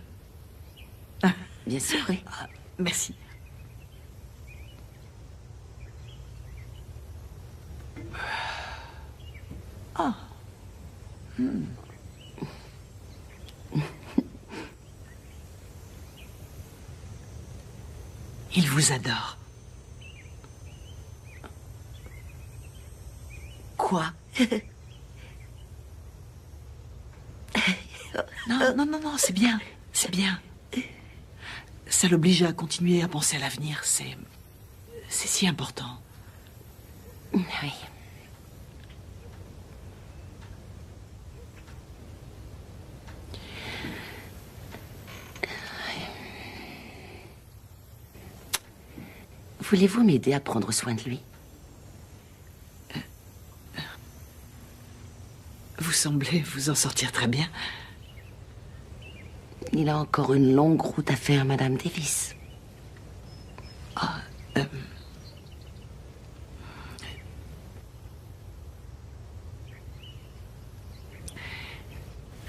Bien sûr, oui. Merci. Ah. Il vous adore. Quoi? Non, c'est bien. C'est bien. Ça l'oblige à continuer à penser à l'avenir. C'est si important. Oui. Voulez-vous m'aider à prendre soin de lui? Vous semblez vous en sortir très bien. Il a encore une longue route à faire, Madame Davis.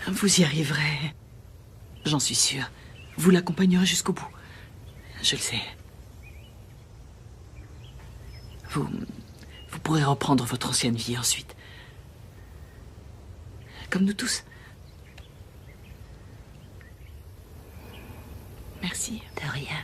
Vous y arriverez. J'en suis sûre. Vous l'accompagnerez jusqu'au bout. Je le sais. Vous pourrez reprendre votre ancienne vie ensuite. Comme nous tous. Merci. De rien.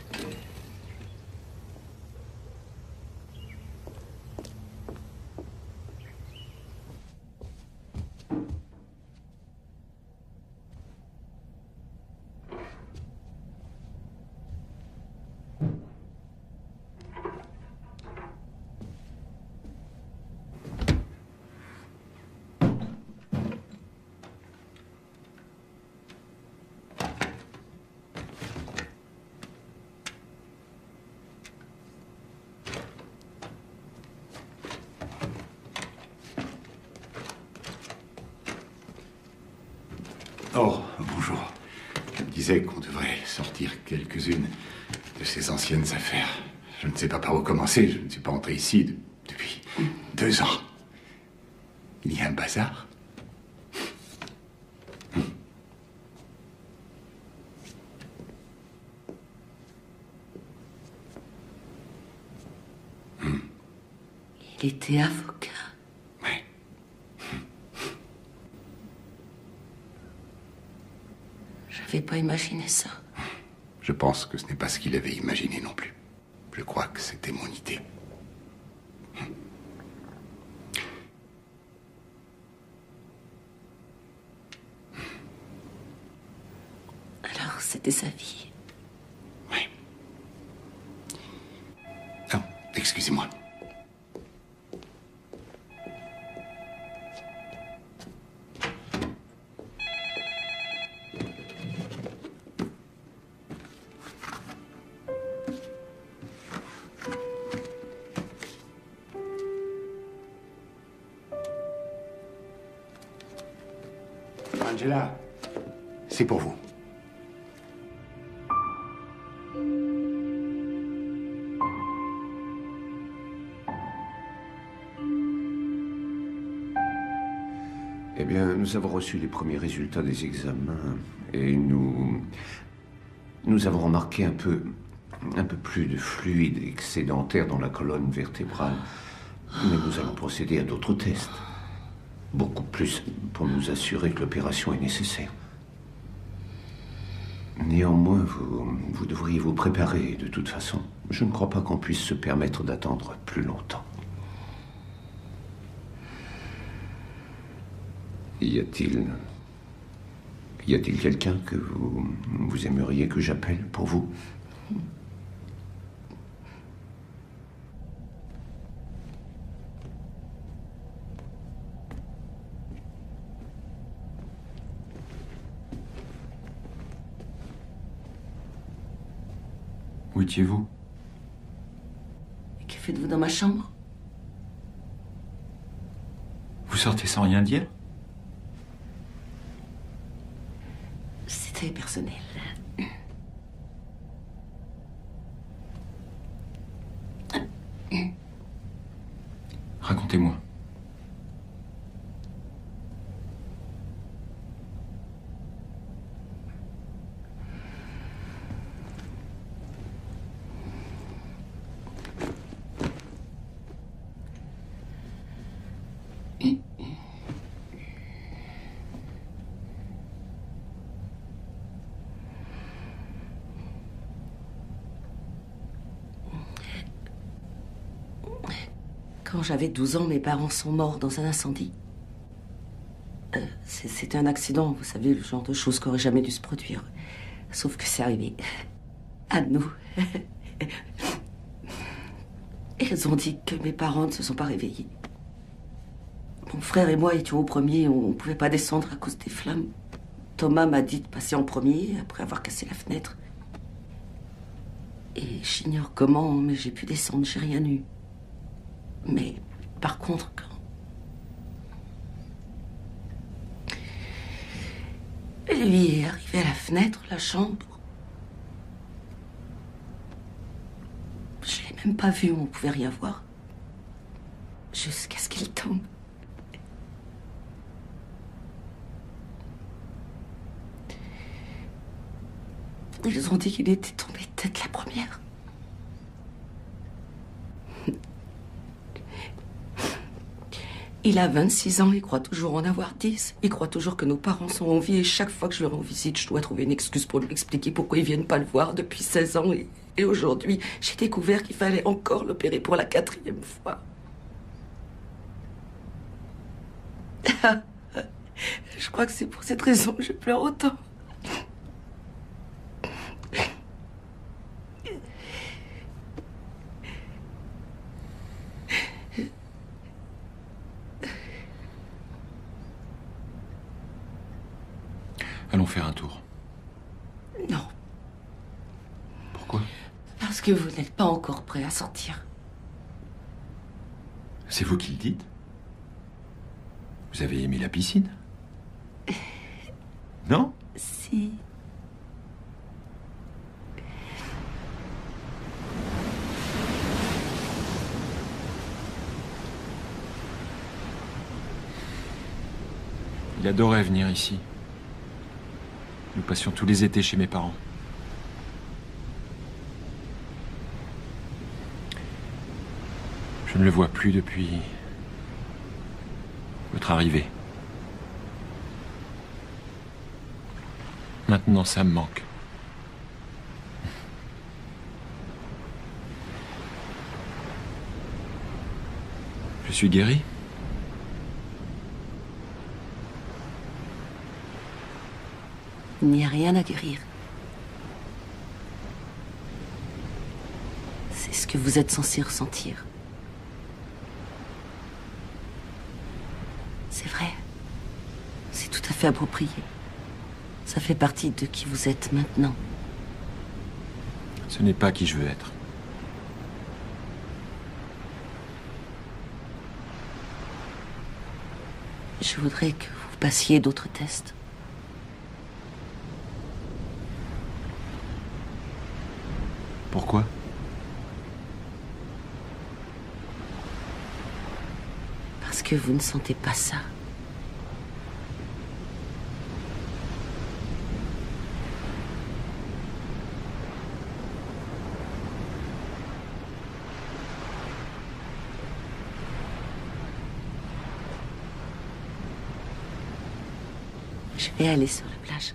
Oh, bonjour. Je me disais qu'on devrait sortir quelques-unes de ces anciennes affaires. Je ne sais pas par où commencer. Je ne suis pas entré ici depuis 2 ans. Il y a un bazar. Il était avocat. Oui. J'avais pas imaginé ça. Je pense que ce n'est pas ce qu'il avait imaginé non plus. Je crois que c'était mon idée. Alors, c'était sa vie. Oui. Oh, excusez-moi. Angela, c'est pour vous. Eh bien, nous avons reçu les premiers résultats des examens et nous avons remarqué un peu plus de fluide excédentaire dans la colonne vertébrale. Mais nous allons procéder à d'autres tests. Beaucoup plus pour nous assurer que l'opération est nécessaire. Néanmoins, vous devriez vous préparer de toute façon. Je ne crois pas qu'on puisse se permettre d'attendre plus longtemps. Y a-t-il quelqu'un que vous aimeriez que j'appelle pour vous? Où étiez-vous? Que faites-vous dans ma chambre? Vous sortez sans rien dire? C'était personnel. Racontez-moi. Quand j'avais 12 ans, mes parents sont morts dans un incendie. C'était un accident, vous savez, le genre de choses qui n'auraient jamais dû se produire. Sauf que c'est arrivé à nous. Ils ont dit que mes parents ne se sont pas réveillés. Mon frère et moi étions au premier, on ne pouvait pas descendre à cause des flammes. Thomas m'a dit de passer en premier, après avoir cassé la fenêtre. Et j'ignore comment, mais j'ai pu descendre, j'ai rien eu. Mais, par contre, quand... Lui est arrivé à la fenêtre, la chambre. Je l'ai même pas vu, on ne pouvait rien voir. Jusqu'à ce qu'il tombe. Ils ont dit qu'il était tombé tête la première. Il a 26 ans, il croit toujours en avoir 10. Il croit toujours que nos parents sont en vie et chaque fois que je le rends visite, je dois trouver une excuse pour lui expliquer pourquoi ils viennent pas le voir depuis 16 ans. Et aujourd'hui, j'ai découvert qu'il fallait encore l'opérer pour la 4e fois. Je crois que c'est pour cette raison que je pleure autant. Allons faire un tour. Non. Pourquoi? Parce que vous n'êtes pas encore prêt à sortir. C'est vous qui le dites? Vous avez aimé la piscine? Non? Si. Il adorait venir ici. Nous passions tous les étés chez mes parents. Je ne le vois plus depuis votre arrivée. Maintenant, ça me manque. Je suis guéri. Il n'y a rien à guérir. C'est ce que vous êtes censé ressentir. C'est vrai. C'est tout à fait approprié. Ça fait partie de qui vous êtes maintenant. Ce n'est pas qui je veux être. Je voudrais que vous passiez d'autres tests. Pourquoi? Parce que vous ne sentez pas ça. Je vais aller sur la plage.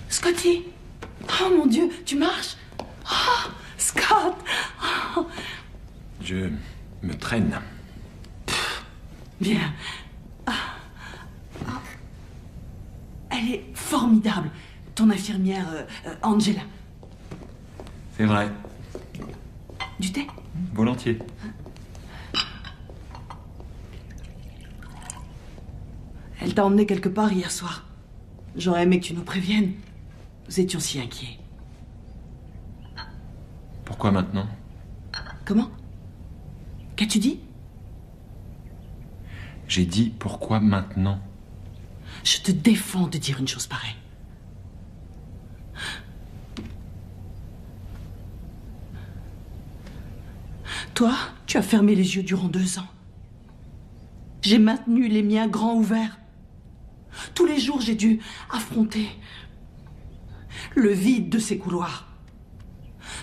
Scotty! Oh mon Dieu, tu marches? Oh, Scott! Oh. Je me traîne. Bien. Elle est formidable, ton infirmière Angela. C'est vrai. Du thé? Volontiers. Elle t'a emmené quelque part hier soir. J'aurais aimé que tu nous préviennes. Nous étions si inquiets. Pourquoi maintenant? Comment? Qu'as-tu dit? J'ai dit pourquoi maintenant? Je te défends de dire une chose pareille. Toi, tu as fermé les yeux durant 2 ans. J'ai maintenu les miens grands ouverts. Tous les jours, j'ai dû affronter le vide de ces couloirs.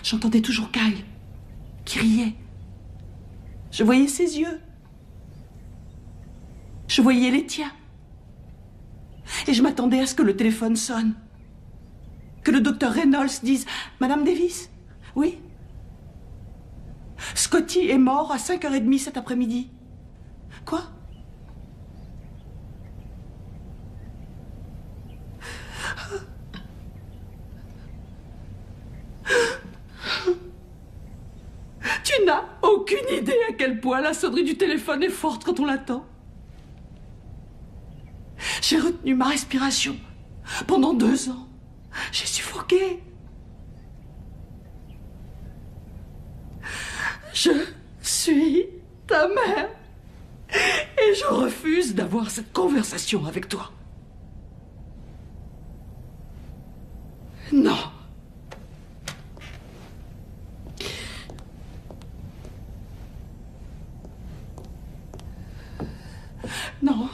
J'entendais toujours Kyle qui riait. Je voyais ses yeux. Je voyais les tiens. Et je m'attendais à ce que le téléphone sonne. Que le docteur Reynolds dise « Madame Davis ?» Oui. Scotty est mort à 5h30 cet après-midi. Quoi? Tu n'as aucune idée à quel point la sonnerie du téléphone est forte quand on l'attend. J'ai retenu ma respiration pendant 2 ans. J'ai suffoqué. Je suis ta mère et je refuse d'avoir cette conversation avec toi. Non. Non.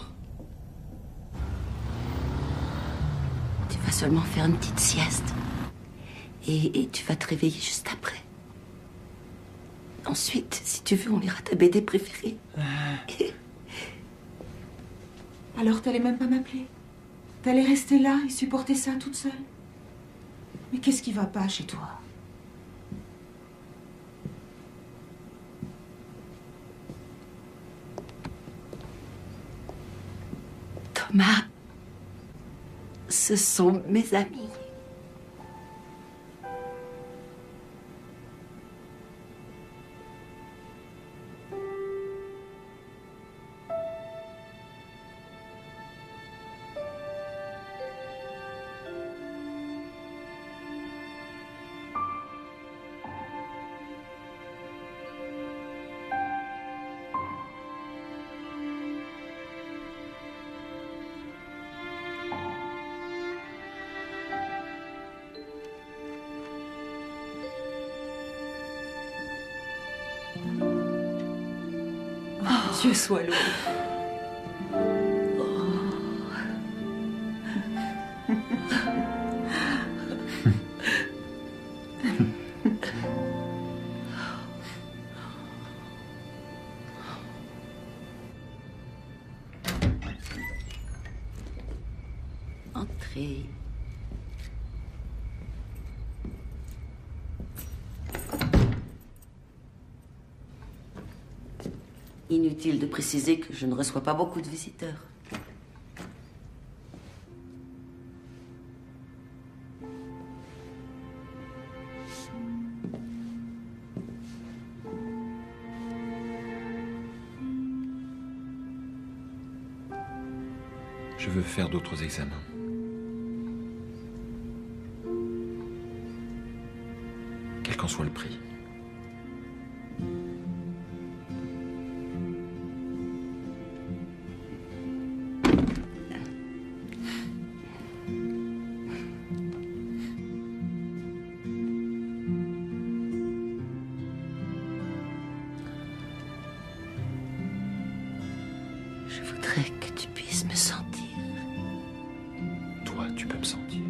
Tu vas seulement faire une petite sieste. Et tu vas te réveiller juste après. Ensuite, si tu veux, on lira ta BD préférée. Alors t'allais même pas m'appeler? T'allais rester là et supporter ça toute seule? Mais qu'est-ce qui va pas chez toi? Thomas, ce sont mes amis. Dieu soit loué. Entrez. Inutile de préciser que je ne reçois pas beaucoup de visiteurs. Je veux faire d'autres examens. Quel qu'en soit le prix. Je voudrais que tu puisses me sentir. Toi, tu peux me sentir.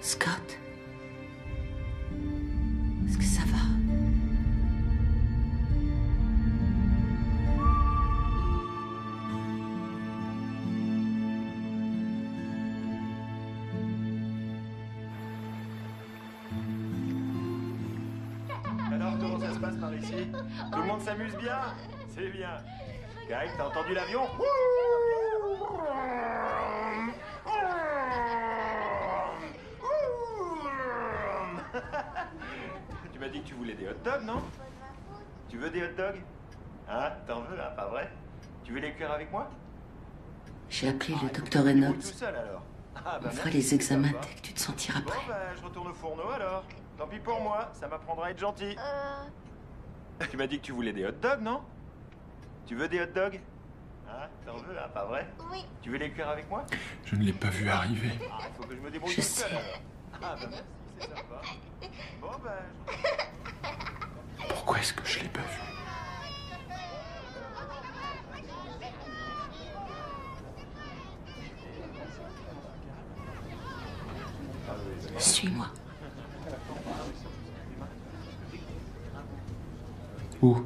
Scott? Est-ce que ça va? Alors, comment ça se passe par ici? Tout le monde s'amuse bien? C'est bien. Kyle, t'as entendu l'avion? Tu m'as dit que tu voulais des hot dogs, non? Tu veux des hot dogs? Hein? T'en veux, hein? Pas vrai? Tu veux les cuire avec moi? J'ai appelé le docteur Reynolds. Tout seul, alors. Ah, On fera merci, les examens sympa. dès que tu te sentiras prêt. Bon, je retourne au fourneau, alors. Tant pis pour moi, ça m'apprendra à être gentil. Tu m'as dit que tu voulais des hot dogs, non? Tu veux des hot dogs? Hein? T'en veux, hein? Pas vrai? Oui. Tu veux les cuire avec moi? Je ne l'ai pas vu arriver. Ah, il faut que je me débrouille Je tout seul, sais. alors. Ah, merci, c'est sympa. Bon, Pourquoi est-ce que je l'ai pas vu? Suis-moi. Où?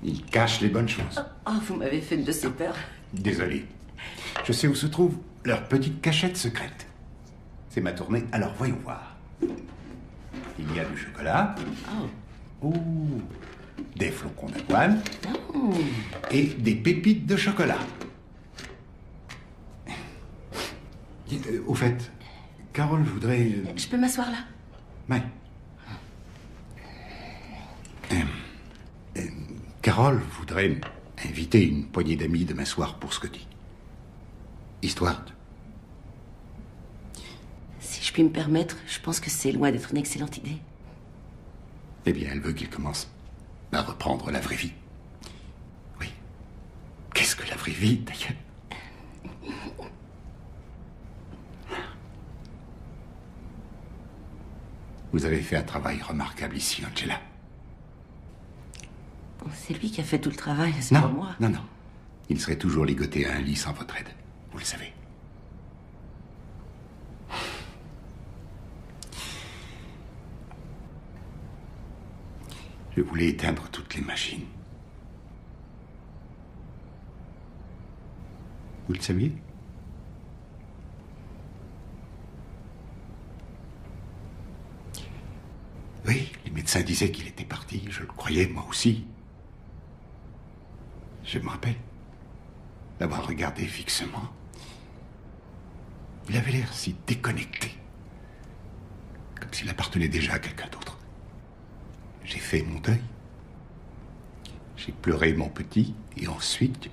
Il cache les bonnes choses. Oh, vous m'avez fait une de ces peurs. Désolé. Je sais où se trouve leur petite cachette secrète. C'est ma tournée, alors voyons voir. Il y a du chocolat. Oh. Des flocons d'avoine. Oh. Et des pépites de chocolat. Au fait, Carole voudrait... Je peux m'asseoir là? Ouais. Carole voudrait inviter une poignée d'amis demain soir pour Scotty. Histoire de... Si je puis me permettre, je pense que c'est loin d'être une excellente idée. Eh bien, elle veut qu'il commence à reprendre la vraie vie. Oui. Qu'est-ce que la vraie vie, d'ailleurs? Vous avez fait un travail remarquable ici, Angela. C'est lui qui a fait tout le travail, c'est pas moi. Non. Il serait toujours ligoté à un lit sans votre aide. Vous le savez. Je voulais éteindre toutes les machines. Vous le saviez? Oui, les médecins disaient qu'il était parti. Je le croyais, moi aussi. Je me rappelle d'avoir regardé fixement. Il avait l'air si déconnecté. Comme s'il appartenait déjà à quelqu'un d'autre. J'ai fait mon deuil. J'ai pleuré mon petit. Et ensuite,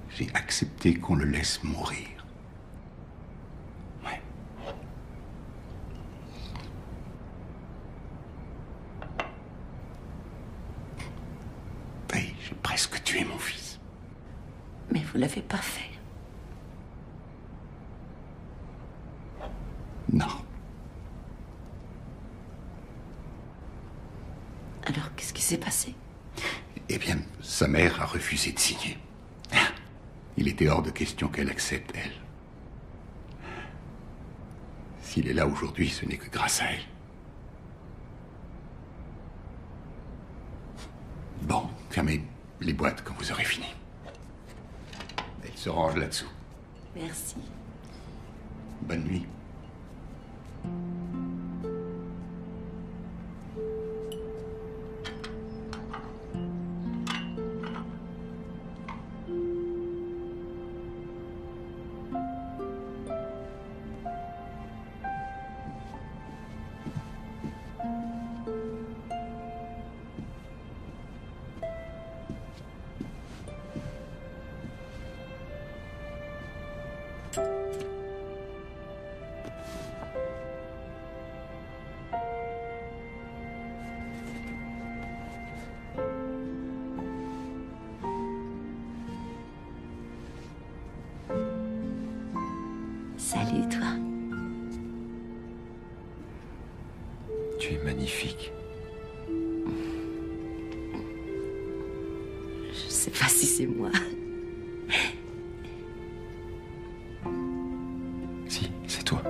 j'ai accepté qu'on le laisse mourir. Ouais. Oui, j'ai presque tué mon fils. Mais vous l'avez pas fait. Non. Alors, qu'est-ce qui s'est passé? Eh bien, sa mère a refusé de signer. Il était hors de question qu'elle accepte, elle. S'il est là aujourd'hui, ce n'est que grâce à elle. Bon, fermez les boîtes quand vous aurez fini. Elle se range là-dessous. Merci. Bonne nuit. Salut, toi. Tu es magnifique. Je sais pas si c'est moi. Si, c'est toi.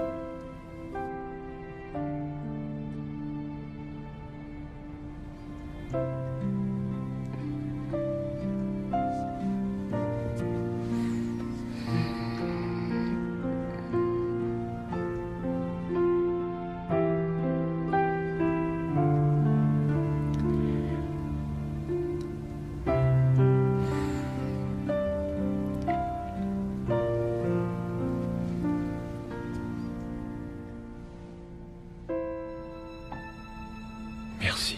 Merci.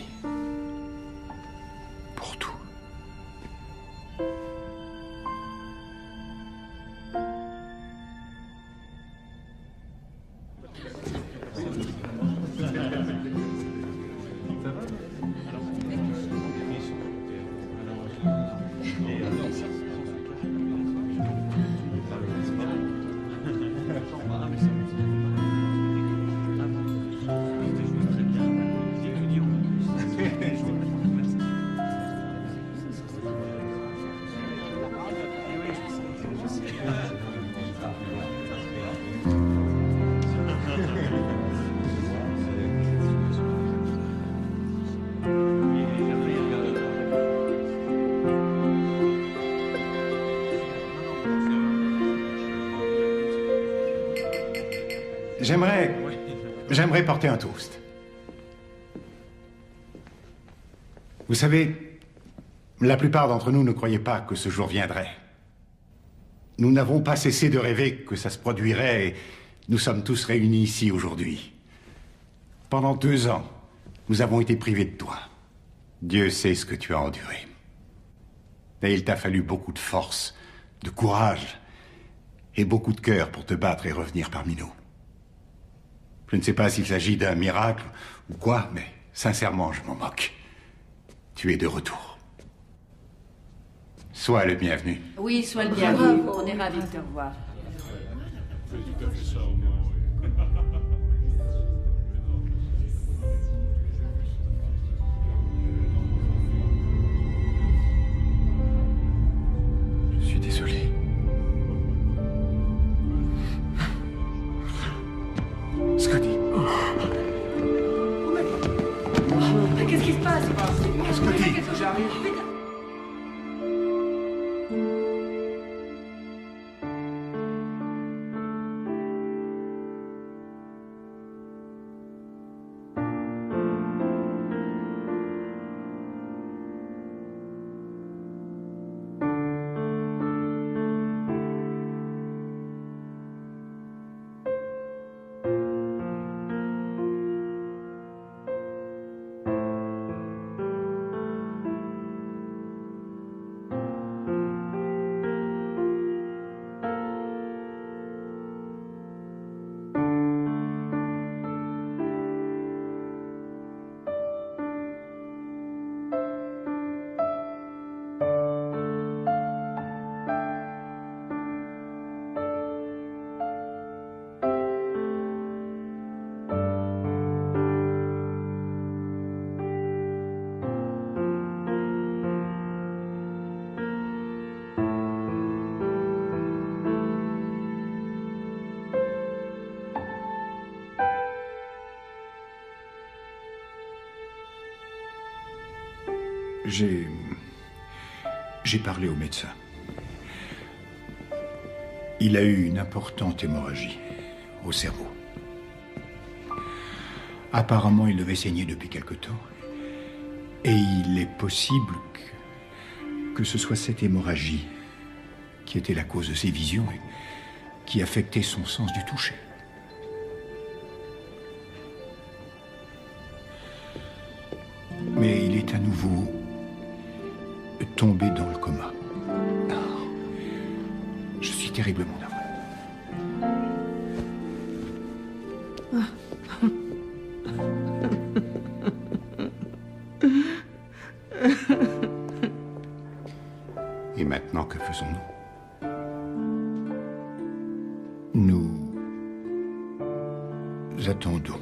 Pour tout. J'aimerais porter un toast. Vous savez, la plupart d'entre nous ne croyaient pas que ce jour viendrait. Nous n'avons pas cessé de rêver que ça se produirait et nous sommes tous réunis ici aujourd'hui. Pendant 2 ans, nous avons été privés de toi. Dieu sait ce que tu as enduré. Et il t'a fallu beaucoup de force, de courage et beaucoup de cœur pour te battre et revenir parmi nous. Je ne sais pas s'il s'agit d'un miracle ou quoi, mais sincèrement, je m'en moque. Tu es de retour. Sois le bienvenu. Oui, sois le bienvenu. On est ravis de te revoir. J'ai parlé au médecin. Il a eu une importante hémorragie au cerveau. Apparemment, il devait saigner depuis quelque temps. Et il est possible que ce soit cette hémorragie qui était la cause de ses visions et qui affectait son sens du toucher. Mais il est à nouveau tombé dans le coma. Je suis terriblement navré. Et maintenant, que faisons-nous? Nous attendons.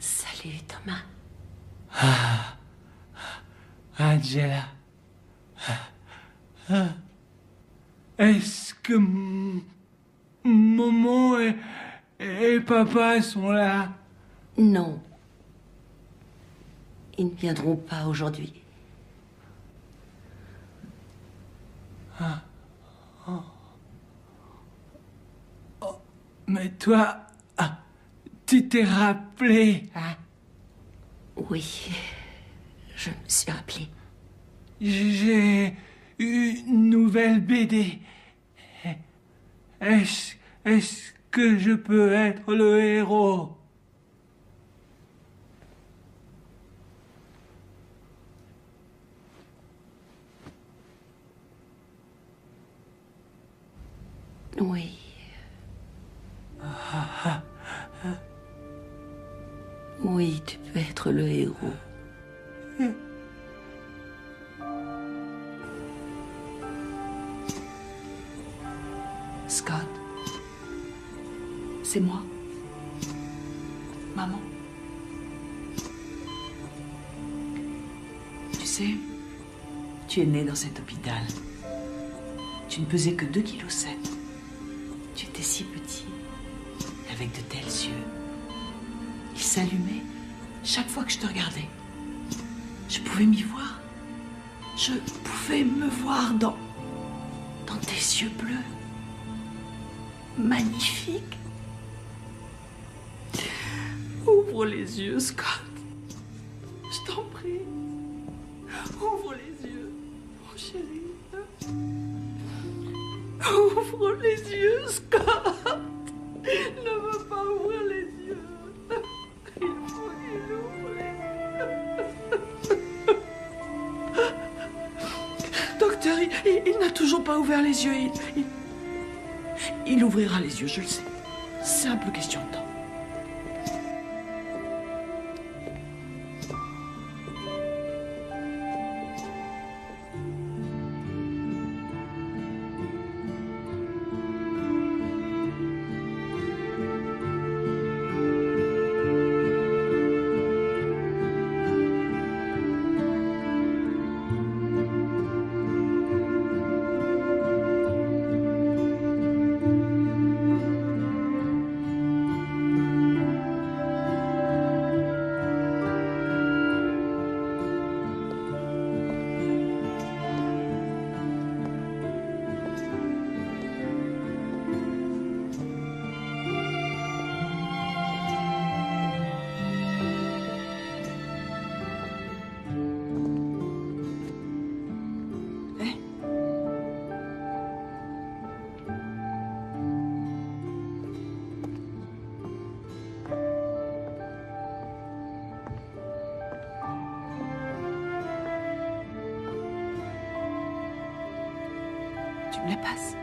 Salut, Thomas. Angela. Est-ce que maman et papa sont là? Non. Ils ne viendront pas aujourd'hui. Mais toi, tu t'es rappelé, hein? Oui, je me suis rappelé. J'ai une nouvelle BD. Est-ce que je peux être le héros? Oui. Oui, tu peux être le héros. Scott, c'est moi. Maman. Tu sais, tu es né dans cet hôpital. Tu ne pesais que 2,7 kg. Tu étais si petit, avec de tels yeux. Ils s'allumaient chaque fois que je te regardais. Je pouvais m'y voir. Je pouvais me voir dans tes yeux bleus. Magnifique. Ouvre les yeux, Scott. Je t'en prie. Ouvre les yeux, mon chéri. Ouvre les yeux, Scott. Il ne veut pas ouvrir les yeux. Il faut qu'il ouvre les yeux. Docteur, il n'a toujours pas ouvert les yeux. Il ouvrira les yeux, je le sais. Simple question de temps. Tu me la passes.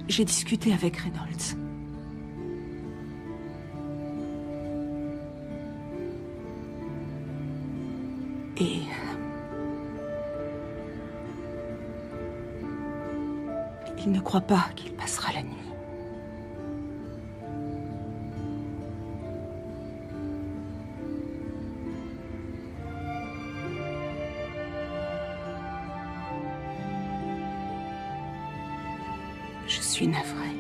J'ai discuté avec Reynolds. Et il ne croit pas qu'il passera la nuit. Je suis navrée.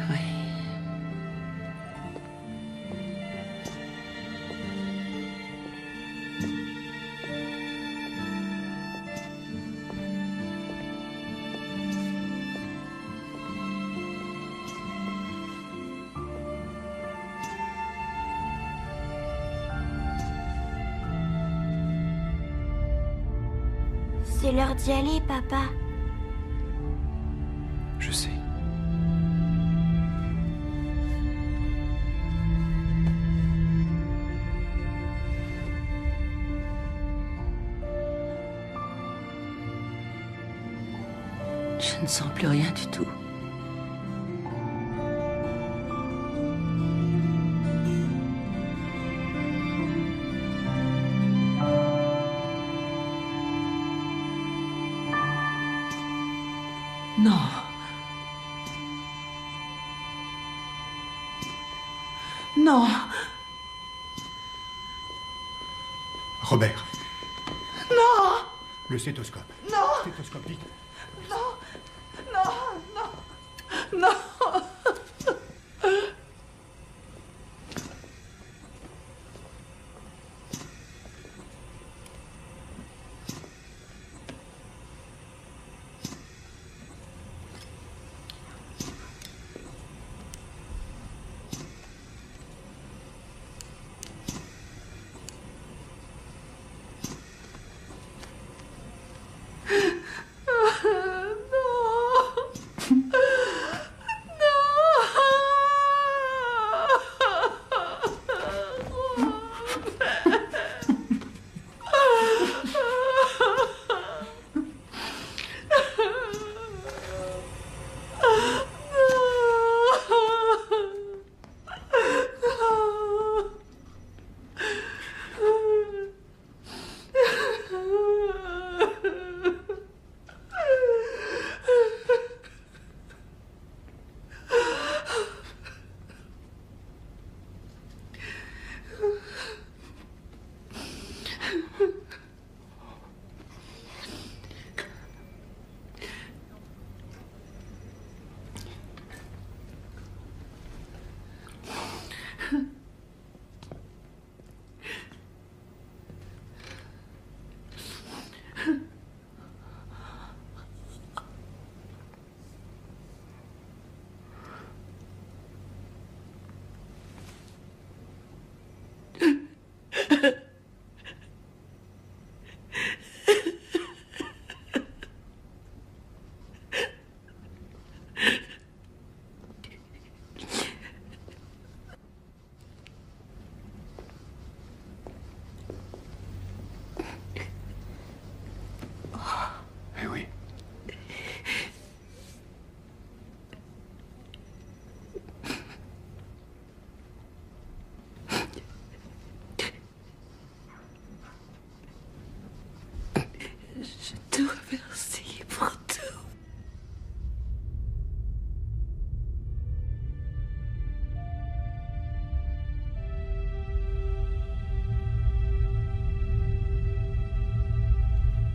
Oui. C'est l'heure d'y aller, papa. Je sais. Je ne sens plus rien du tout. Non. Non. Robert, Non. le stéthoscope. Non. Stéthoscope, vite. Non. Non. Non. Non. Merci pour tout.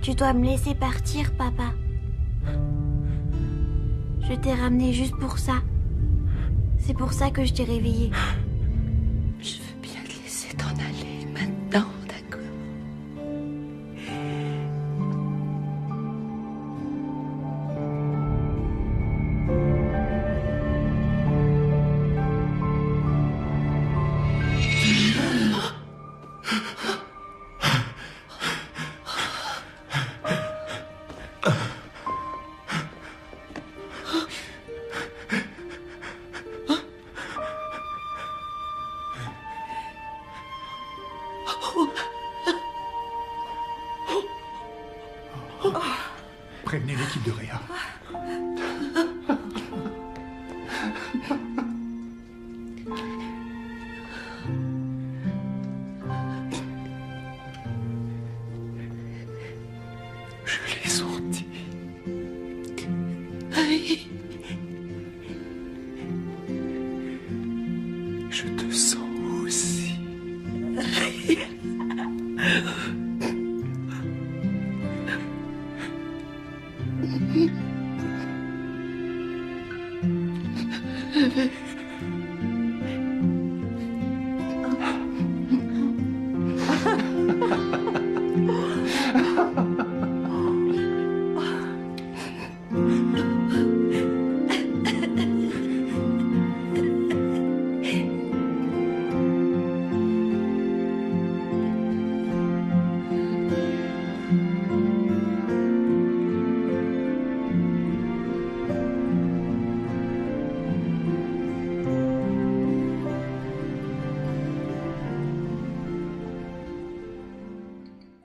Tu dois me laisser partir, papa. Je t'ai ramené juste pour ça. C'est pour ça que je t'ai réveillé. Je veux bien te laisser t'en aller maintenant, d'accord? Prévenez l'équipe de Réa. Julie.